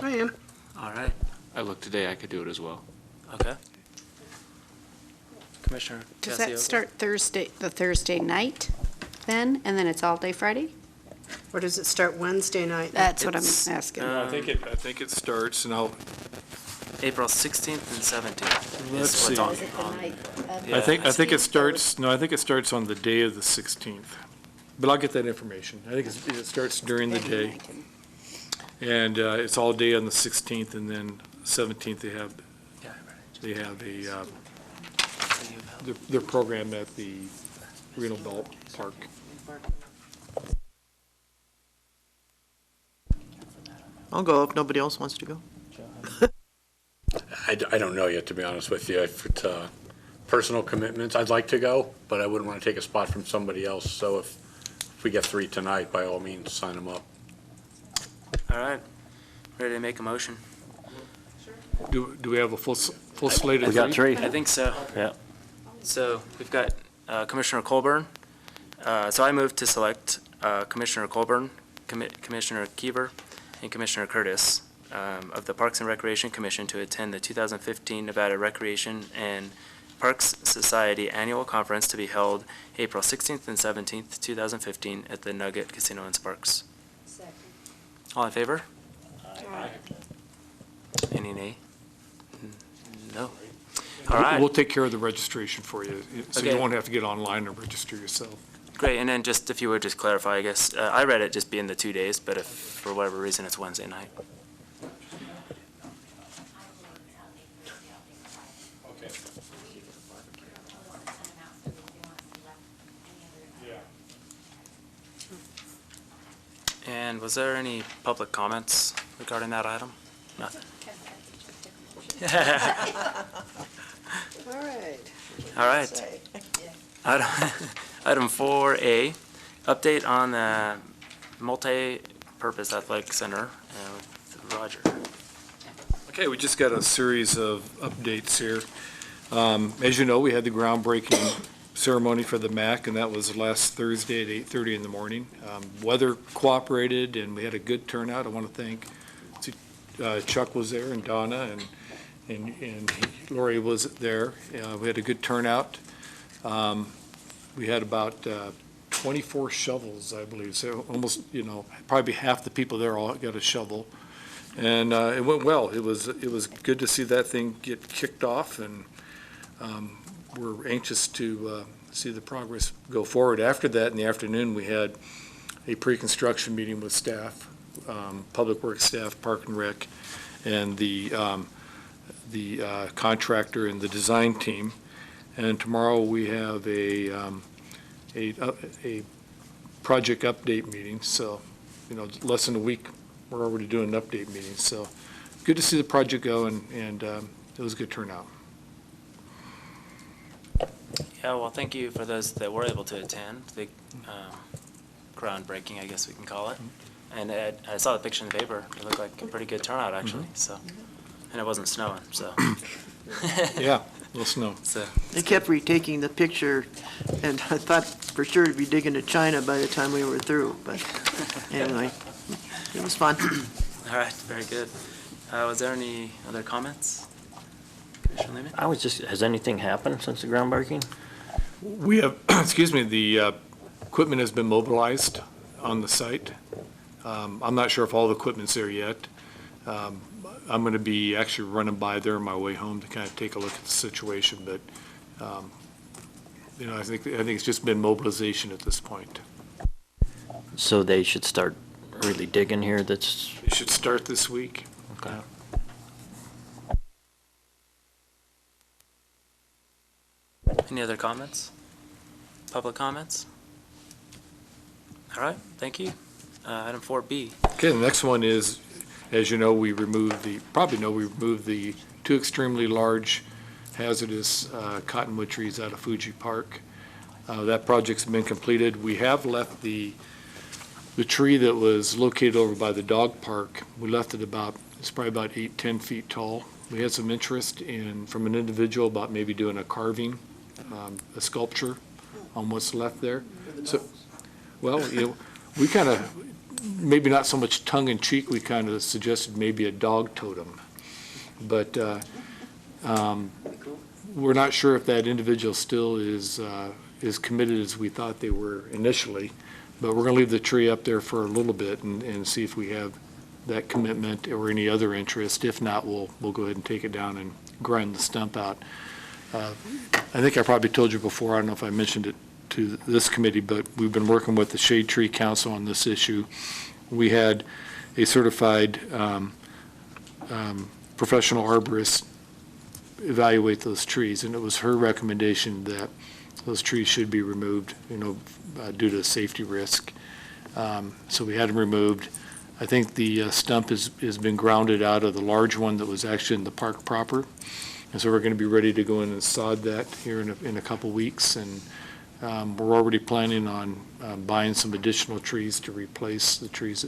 I am. All right, I looked today, I could do it as well. okay. Commissioner Does Cassiopo? that start the Thursday night then, and then it's all day Friday? Or does it start Wednesday night? That's what I'm It's, asking. I think it starts, and April 16th and 17th. Let's is what's see. on. I think it starts on the day of the 16th. But I'll get that information. I think it starts during the day. And it's all day on the 16th, and then 17th they have their program at the Reno Ballpark. I'll go if nobody else wants to go. I don't know yet, to be honest with you. If it's personal commitments, I'd like to go, but I wouldn't want to take a spot from somebody else. So if we get 3 tonight, by all means, sign them up. All right, ready to make a motion? Do we have a full slate of We got 3. I think so. Yeah. So we've got Commissioner Colburn. So I move to select Commissioner Colburn, Commissioner Kiever, and Commissioner Curtis of the Parks and Recreation Commission to attend the 2015 Nevada Recreation and Parks Society Annual Conference to be held April 16th and 17th, 2015 at the Nugget Casino and Sparks. Second. All in favor? Aye. Any nay? No. All right. We'll take care of the registration for you, so you Okay. won't have to get online and register yourself. Great, and then just if you would just clarify, I guess, I read it just being the 2 days, but if for whatever reason it's Wednesday night. And was there any public comments regarding that item? Nothing. All right. All right. Item 4A, update on the multi-purpose athletic center with Roger. Okay, we just got a series of updates here. As you know, we had the groundbreaking ceremony for the MAC, and that was last Thursday at 8:30 in the morning. Weather cooperated, and we had a good turnout. I want to thank Chuck was there, and Donna, and Lori was there. We had a good turnout. We had about 24 shovels, I believe, so almost, probably half the people there all got a shovel. And it went well. It was good to see that thing get kicked off, and we're anxious to see the progress go forward. After that, in the afternoon, we had a pre-construction meeting with staff, Public Works staff, Park and Rec, and the contractor and the design team. And tomorrow we have a project update meetings, so, less than a week, we're already doing update meetings, so good to see the project go, and it was a good turnout. Yeah, well, thank you for those that were able to attend the groundbreaking, I guess we can call it. And I saw the picture in the paper. It looked like a pretty good turnout, actually. So, and it wasn't snowing, so. Yeah, a little snow. So They kept retaking the picture, and I thought for sure it'd be digging to China by the time we were through, but anyway, it was fun. all right, very good. Was there any other comments, Commissioner Lehman? I was just, has anything happened since the groundbreaking? We have, excuse me, the equipment has been mobilized on the site. I'm not sure if all the equipment's there yet. I'm going to be actually running by there on my way home to kind of take a look at the situation, but, I think it's just been mobilization at this point. So they should start really digging here, that's, It should start this week. okay. Any other comments? Public comments? All right, thank you. Item 4B. Okay, the next one is, as you know, we removed the two extremely large hazardous cottonwood trees out of Fuji Park. That project's been completed. We have left the tree that was located over by the dog park. We left it it's probably about 8-10 feet tall. We had some interest from an individual about maybe doing a carving, a sculpture on what's left there. So, well, we kind of, maybe not so much tongue-in-cheek, we kind of suggested maybe a dog totem. But we're not sure if that individual still is committed as we thought they were initially. But we're going to leave the tree up there for a little bit and see if we have that commitment or any other interest. If not, we'll go ahead and take it down and grind the stump out. I think I probably told you before, I don't know if I mentioned it to this committee, but we've been working with the Shade Tree Council on this issue. We had a certified professional arborist evaluate those trees, and it was her recommendation that those trees should be removed, due to safety risk. So we had them removed. I think the stump has been grounded out of the large one that was actually in the park proper. And so we're going to be ready to go in and sod that here in a couple weeks. And we're already planning on buying some additional trees to replace the trees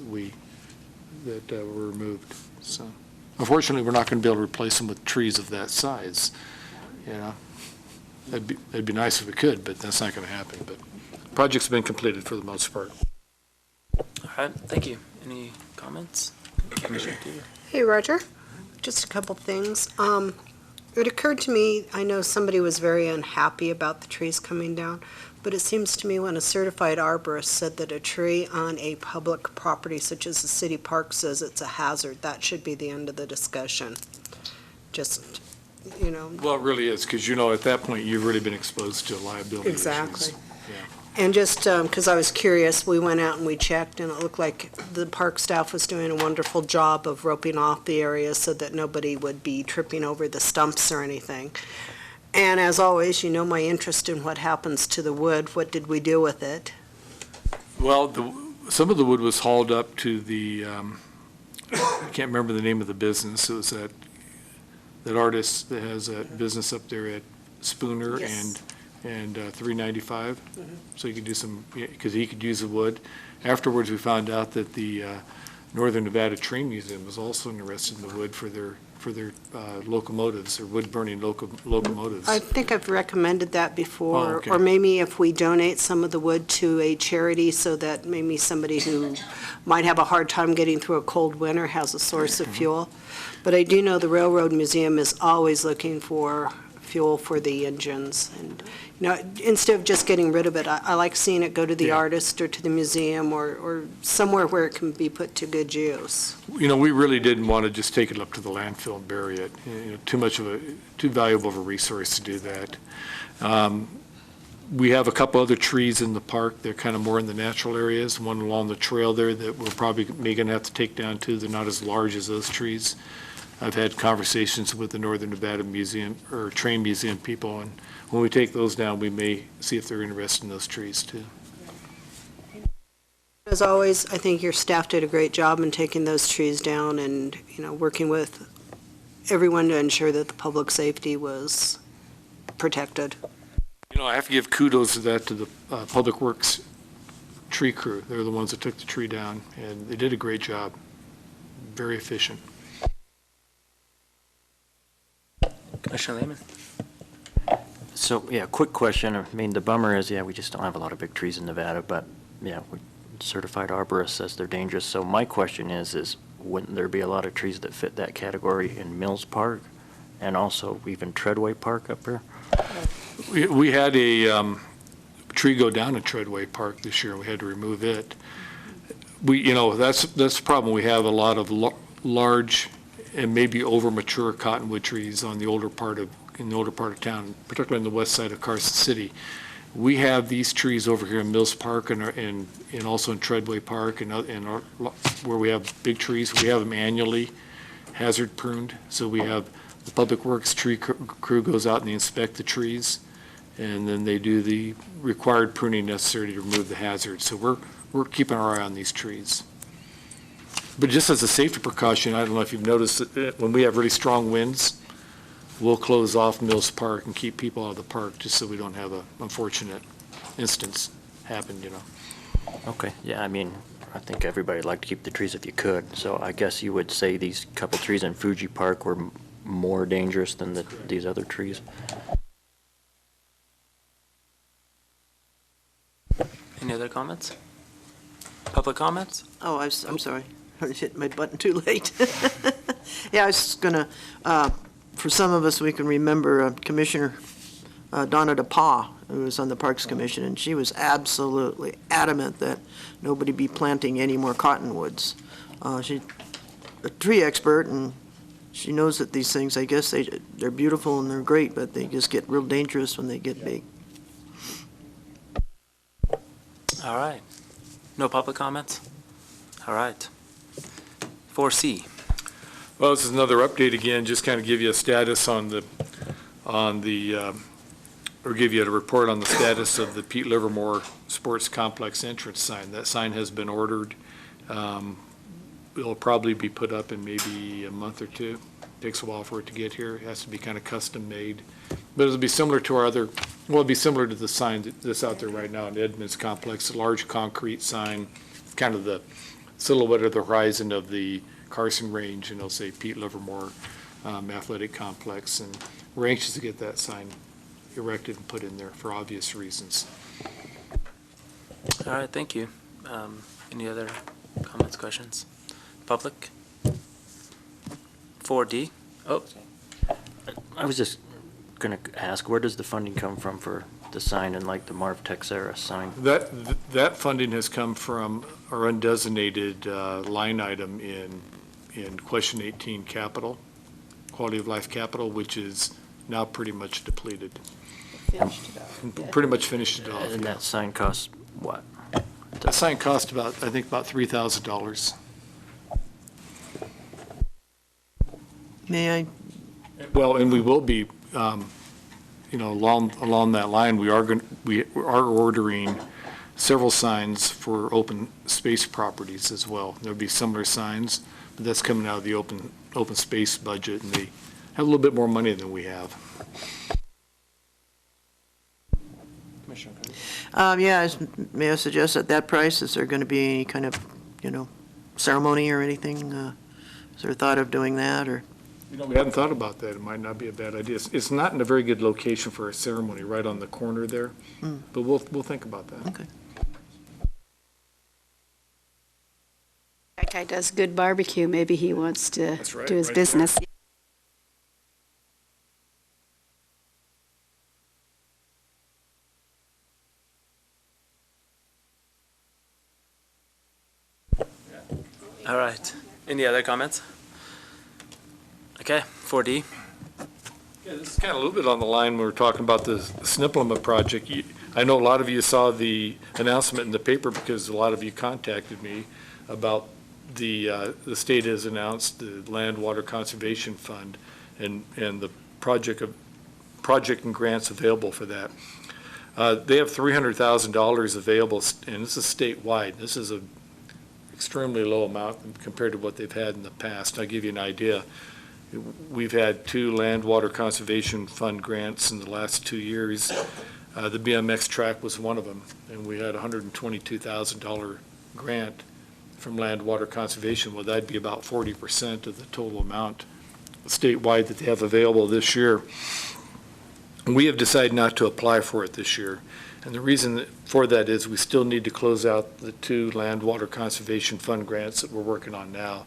that were removed. So unfortunately, we're not going to be able to replace them with trees of that size. That'd be nice if we could, but that's not going to happen. But the project's been completed for the most part. All right, thank you. Any comments? Commissioner Teeter? Hey, Roger, just a couple things. It occurred to me, I know somebody was very unhappy about the trees coming down, but it seems to me when a certified arborist said that a tree on a public property such as a city park says it's a hazard, that should be the end of the discussion. Just, Well, it really is, because at that point, you've really been exposed to liability issues. Exactly. Yeah. And just because I was curious, we went out and we checked, and it looked like the park staff was doing a wonderful job of roping off the area so that nobody would be tripping over the stumps or anything. And as always, my interest in what happens to the wood. What did we do with it? Well, some of the wood was hauled up to the, I can't remember the name of the business. It was that artist that has that business up there at Spooner Yes. and 395. So you could do because he could use the wood. Afterwards, we found out that the Northern Nevada Train Museum was also interested in the wood for their locomotives, or wood-burning locomotives. I think I've recommended that before. Oh, okay. Or maybe if we donate some of the wood to a charity so that maybe somebody who might have a hard time getting through a cold winter has a source of fuel. But I do know the Railroad Museum is always looking for fuel for the engines. And, instead of just getting rid of it, I like seeing it go to the Yeah. artist or to the museum or somewhere where it can be put to good use. We really didn't want to just take it up to the landfill and bury it. Too valuable of a resource to do that. We have a couple other trees in the park. They're kind of more in the natural areas. One along the trail there that we're probably going to have to take down too. They're not as large as those trees. I've had conversations with the Northern Nevada Museum or Train Museum people, and when we take those down, we may see if they're interested in those trees too. As always, I think your staff did a great job in taking those trees down and, working with everyone to ensure that the public safety was protected. I have to give kudos to the Public Works tree crew. They're the ones that took the tree down, and they did a great job. Very efficient. Commissioner Lehman? So, yeah, quick question. I mean, the bummer is, yeah, we just don't have a lot of big trees in Nevada, but, yeah, certified arborist says they're dangerous. So my question is wouldn't there be a lot of trees that fit that category in Mills Park and also even Treadway Park up here? We had a tree go down in Treadway Park this year, and we had to remove it. That's the problem. We have a lot of large and maybe over-mature cottonwood trees in the older part of town, particularly on the west side of Carson City. We have these trees over here in Mills Park and also in Treadway Park and where we have big trees. We have them annually hazard pruned. So we have the Public Works tree crew goes out and they inspect the trees, and then they do the required pruning necessary to remove the hazard. So we're keeping our eye on these trees. But just as a safety precaution, I don't know if you've noticed that when we have really strong winds, we'll close off Mills Park and keep people out of the park just so we don't have an unfortunate instance happen, Okay, yeah, I mean, I think everybody'd like to keep the trees if you could. So I guess you would say these couple trees in Fuji Park were more dangerous than these other trees? Any other comments? Public comments? Oh, I'm sorry. I hit my button too late. Yeah, I was gonna, for some of us, we can remember Commissioner Donna DePaw, who was on the Parks Commission, and she was absolutely adamant that nobody be planting any more cottonwoods. She's a tree expert, and she knows that these things, I guess, they're beautiful and they're great, but they just get real dangerous when they get big. All right. No public comments? All right. 4C. Well, this is another update again, just kind of give you a status or give you a report on the status of the Pete Livermore Sports Complex entrance sign. That sign has been ordered. It'll probably be put up in maybe a month or two. Takes a while for it to get here. It has to be kind of custom made. But it'll be similar to it'll be similar to the sign that's out there right now in Edmonds Complex, a large concrete sign, kind of the silhouette of the horizon of the Carson Range, and it'll say Pete Livermore Athletic Complex. And we're anxious to get that sign erected and put in there for obvious reasons. All right, thank you. Any other comments, questions? Public? 4D? Oh, I was just going to ask, where does the funding come from for the sign and like the Marv Texera sign? That funding has come from our undesignated line item in question 18 capital, quality of life capital, which is now pretty much depleted. Pretty much finished it off. And that sign costs what? That sign cost about $3,000. May I? Well, and we will be, along that line, we are ordering several signs for open space properties as well. There'll be similar signs, but that's coming out of the open space budget, and they have a little bit more money than we have. Commissioner Cody? May I suggest at that price, is there going to be any kind of, ceremony or anything? Is there a thought of doing that, or? We hadn't thought about that. It might not be a bad idea. It's not in a very good location for a ceremony, right on the corner there, but we'll think about that. Okay. That guy does good barbecue. Maybe he wants to That's right, do his right business. All right. Any other comments? Okay, 4D. Yeah, this is kind of a little bit on the line when we're talking about the Snippleman project. I know a lot of you saw the announcement in the paper because a lot of you contacted me about the state has announced the Land Water Conservation Fund, and the project and grants available for that. They have $300,000 available, and this is statewide. This is a extremely low amount compared to what they've had in the past. I'll give you an idea. We've had 2 Land Water Conservation Fund grants in the last 2 years. The BMX track was one of them, and we had a $122,000 grant from Land Water Conservation. Well, that'd be about 40% of the total amount statewide that they have available this year. We have decided not to apply for it this year. And the reason for that is we still need to close out the 2 Land Water Conservation Fund grants that we're working on now.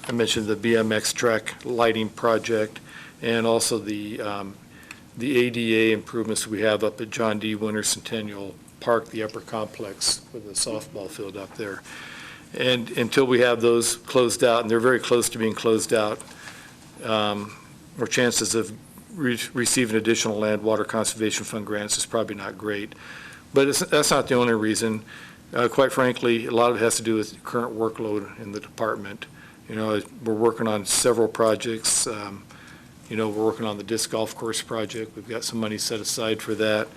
I mentioned the BMX track lighting project and also the ADA improvements we have up at John D. Winter Centennial Park, the upper complex with the softball field up there. And until we have those closed out, and they're very close to being closed out, our chances of receiving additional Land Water Conservation Fund grants is probably not great. But that's not the only reason. Quite frankly, a lot of it has to do with current workload in the department. You know, we're working on several projects. You know, we're working on the disc golf course project. We've got some money set aside for that.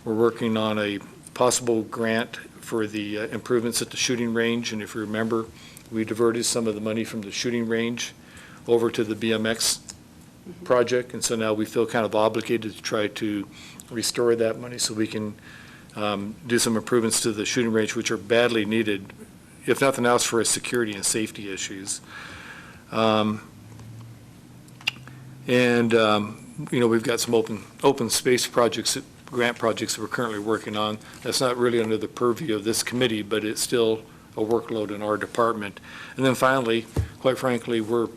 We're working on a possible grant for the improvements at the shooting range. And if you remember, we diverted some of the money from the shooting range over to the BMX project. And so now we feel kind of obligated to try to restore that money so we can do some improvements to the shooting range, which are badly needed, if nothing else, for security and safety issues. You know, we've got some open space projects, grant projects that we're currently working on. That's not really under the purview of this committee, but it's still a workload in our department. And then finally, quite frankly, we're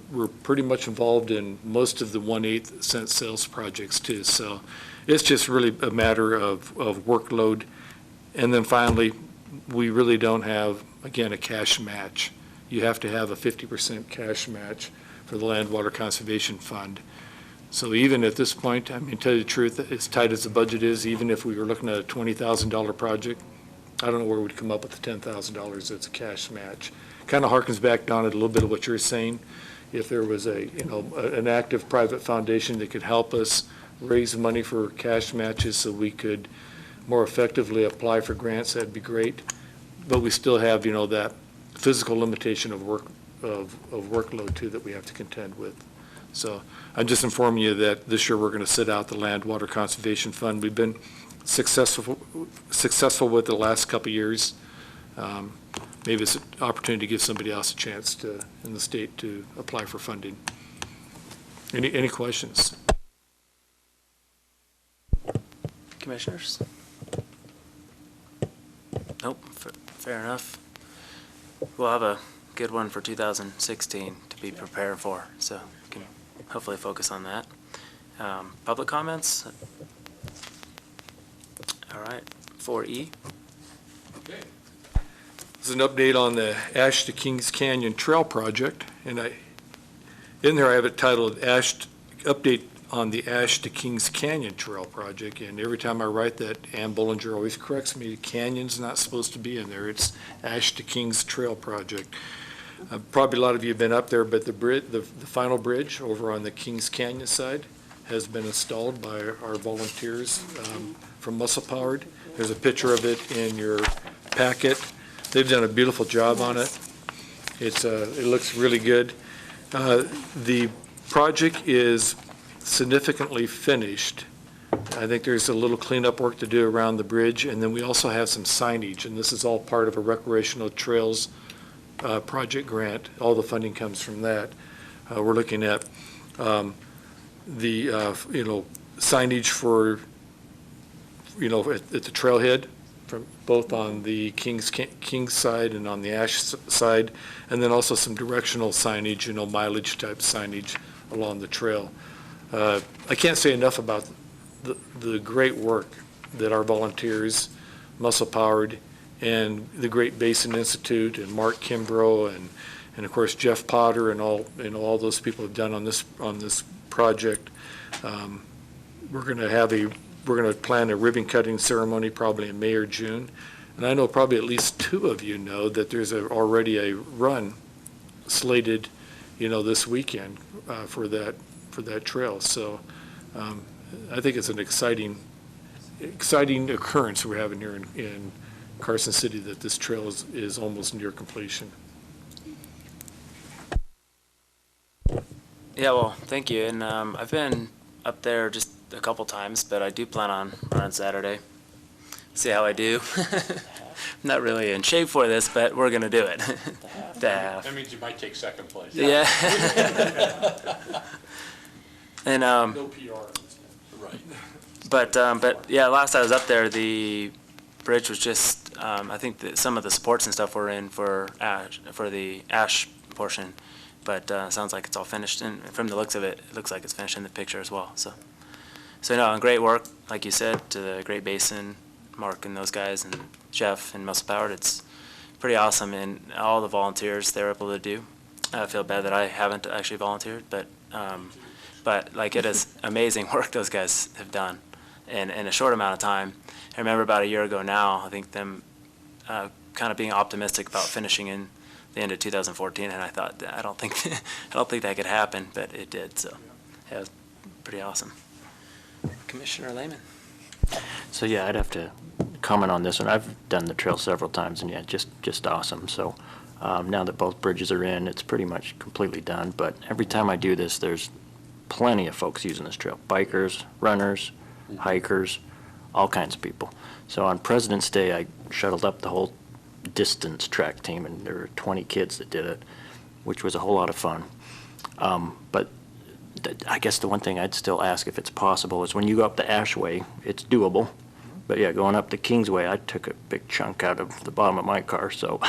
pretty much involved in most of the 1/8 cent sales projects too. So it's just really a matter of workload. And then finally, we really don't have, again, a cash match. You have to have a 50% cash match for the Land Water Conservation Fund. So even at this point, I mean, tell you the truth, as tight as the budget is, even if we were looking at a $20,000 project, I don't know where we'd come up with the $10,000 that's a cash match. Kind of harkens back down to a little bit of what you're saying. If there was an active private foundation that could help us raise money for cash matches so we could more effectively apply for grants, that'd be great. But we still have, that physical limitation of workload too that we have to contend with. So I'm just informing you that this year we're going to sit out the Land Water Conservation Fund. We've been successful with it the last couple of years. Maybe it's an opportunity to give somebody else a chance in the state to apply for funding. Any questions? Commissioners? Nope, fair enough. We'll have a good one for 2016 to be prepared for, so we can hopefully focus on that. Public comments? All right, 4E. Okay. This is an update on the Ash to Kings Canyon Trail project, and in there I have it titled Update on the Ash to Kings Canyon Trail project, and every time I write that, Ann Bollinger always corrects me. Canyon's not supposed to be in there. It's Ash to Kings Trail project. Probably a lot of you have been up there, but the final bridge over on the Kings Canyon side has been installed by our volunteers from Muscle Powered. There's a picture of it in your packet. They've done a beautiful job on it. It looks really good. The project is significantly finished. I think there's a little cleanup work to do around the bridge, and then we also have some signage, and this is all part of a recreational trails project grant. All the funding comes from that. We're looking at the signage for at the trailhead, from both on the Kings side and on the Ash side, and then also some directional signage, mileage type signage along the trail. I can't say enough about the great work that our volunteers, Muscle Powered, and the Great Basin Institute, and Mark Kimbrough, and of course Jeff Potter, and all those people have done on this project. We're going to plan a ribbon cutting ceremony probably in May or June, and I know probably at least 2 of you know that there's already a run slated, this weekend for that trail. So I think it's an exciting exciting occurrence we're having here in Carson City, that this trail is almost near completion. Yeah, well, thank you. And I've been up there just a couple times, but I do plan on running Saturday. See how I do. I'm not really in shape for this, but we're gonna do it. The half. That means you might take second place. Yeah. And No PR. Right. but yeah, last I was up there, the bridge was just I think that some of the supports and stuff were in for the ash portion, but sounds like it's all finished. And from the looks of it, it looks like it's finished in the picture as well. So no, great work, like you said, to the Great Basin, Mark and those guys, and Jeff and Muscle Powered. It's pretty awesome, and all the volunteers they were able to do. I feel bad that I haven't actually volunteered, but like it is amazing work those guys have done in a short amount of time. I remember about a year ago now, I think them kind of being optimistic about finishing in the end of 2014, and I thought, I don't think that could happen, but it did. So yeah, it was pretty awesome. Commissioner Lehman. So yeah, I'd have to comment on this one. I've done the trail several times, and yeah, just awesome. So now that both bridges are in, it's pretty much completely done. But every time I do this, there's plenty of folks using this trail: bikers, runners, hikers, all kinds of people. So on President's Day, I shuttled up the whole distance track team, and there were 20 kids that did it, which was a whole lot of fun. But I guess the one thing I'd still ask if it's possible is when you go up the Ashway, it's doable. But yeah, going up the Kingsway, I took a big chunk out of the bottom of my car. So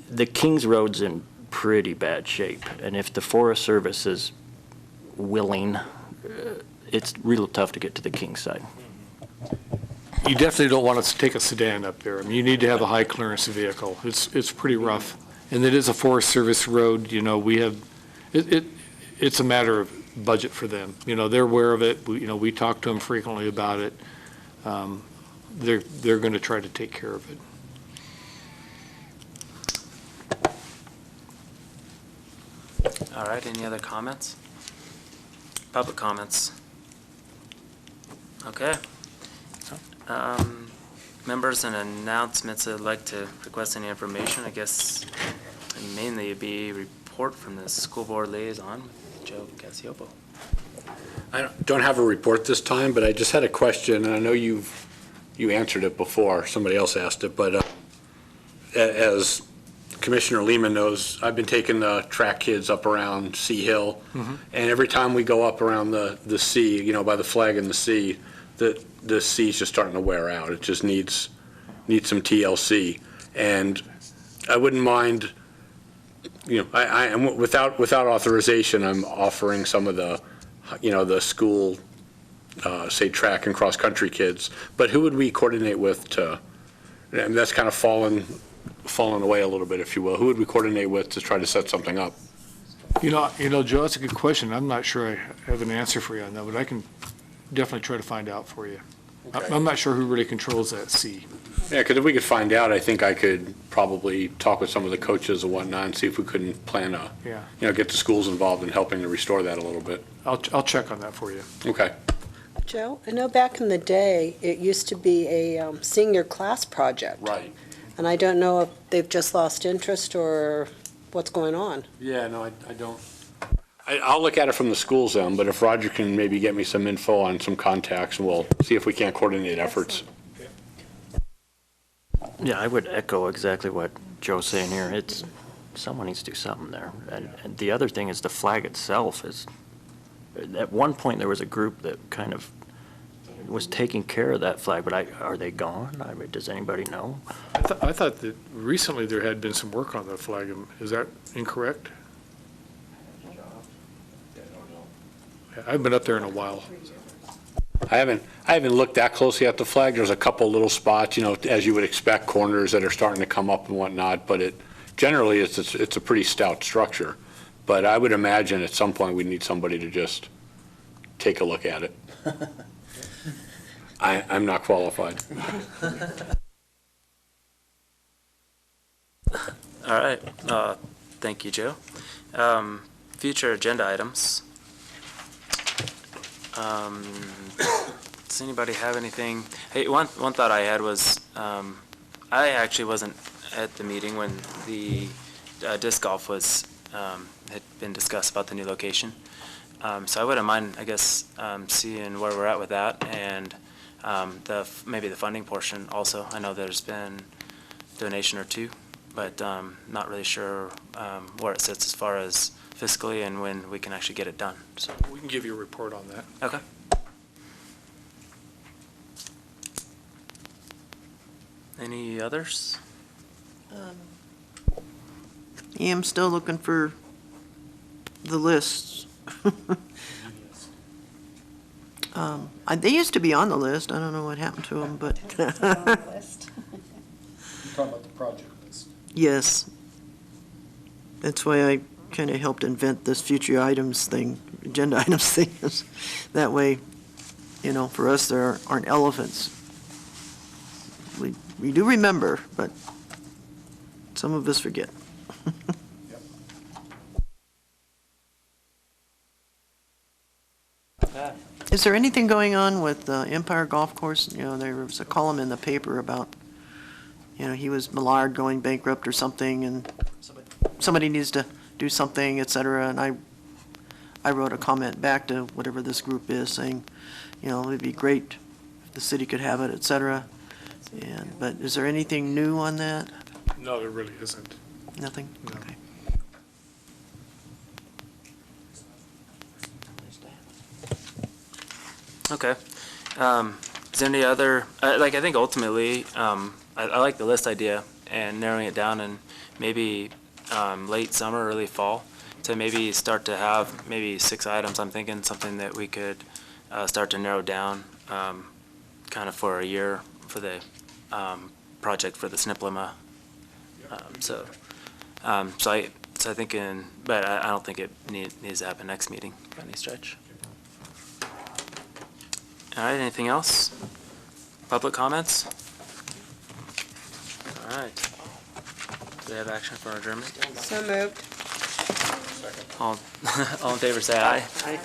the Kings Road's in pretty bad shape. And if the Forest Service is willing, it's real tough to get to the Kings side. You definitely don't want to take a sedan up there. I mean, you need to have a high clearance vehicle. It's pretty rough. And it is a Forest Service road. You know, we have, it's a matter of budget for them. You know, they're aware of it. We talk to them frequently about it. They're going to try to take care of it. All right, any other comments? Public comments? Okay. Members and announcements that'd like to request any information, I guess mainly it'd be a report from the school board liaison, Joe Cassiopo. I don't have a report this time, but I just had a question, and I know you answered it before. Somebody else asked it, but as Commissioner Lehman knows, I've been taking the track kids up around Sea Hill, and every time we go up around the sea, by the flag in the sea, the sea's just starting to wear out. It just needs some TLC, and I wouldn't mind. I am without authorization. I'm offering some of the school, say track and cross country kids. But who would we coordinate with to? And that's kind of fallen away a little bit, if you will. Who would we coordinate with to try to set something up? Joe, that's a good question. I'm not sure I have an answer for you on that, but I can definitely try to find out for you. Okay. I'm not sure who really controls that sea. Yeah, because if we could find out, I think I could probably talk with some of the coaches and whatnot and see if we couldn't plan get the schools involved in helping to restore that a little bit. I'll check on that for you. Okay. Joe, I know back in the day, it used to be a senior class project. Right. And I don't know if they've just lost interest or what's going on. Yeah, no, I don't. I'll look at it from the school's end, but if Roger can maybe get me some info on some contacts, we'll see if we can't coordinate efforts. Yeah, I would echo exactly what Joe's saying here. Someone needs to do something there. And the other thing is the flag itself is, at one point there was a group that kind of was taking care of that flag, but are they gone? I mean, does anybody know? I thought that recently there had been some work on the flag. Is that incorrect? I haven't been up there in a while. I haven't looked that closely at the flag. There's a couple little spots, as you would expect, corners that are starting to come up and whatnot, but generally it's a pretty stout structure. But I would imagine at some point we need somebody to just take a look at it. I'm not qualified. All right, thank you, Joe. Future agenda items. Does anybody have anything? Hey, one thought I had was, I actually wasn't at the meeting when the disc golf was, had been discussed about the new location. So I wouldn't mind, I guess, seeing where we're at with that and maybe the funding portion also. I know there's been donation or two, but not really sure where it sits as far as fiscally and when we can actually get it done. So We can give you a report on that. okay. Any others? Yeah, I'm still looking for the lists. They used to be on the list. I don't know what happened to them, but. You're talking about the project list. Yes. That's why I kind of helped invent this future items thing, agenda items thing. That way, for us, there aren't elephants. We do remember, but some of us forget. Is there anything going on with Empire Golf Course? There was a column in the paper about, he was Millard going bankrupt or something, and somebody needs to do something, et cetera. And I wrote a comment back to whatever this group is, saying, it'd be great if the city could have it, et cetera. But is there anything new on that? No, there really isn't. Nothing? No. Okay. Okay. Is there any other, I think ultimately, I like the list idea and narrowing it down and maybe late summer, early fall to maybe start to have maybe 6 items. I'm thinking something that we could start to narrow down kind of for a year for the project for the SNPLMA. So I think but I don't think it needs to happen next meeting by any stretch. All right, anything else? Public comments? All right. Do we have action for adjournment? So moved. All in favor, say aye. Aye.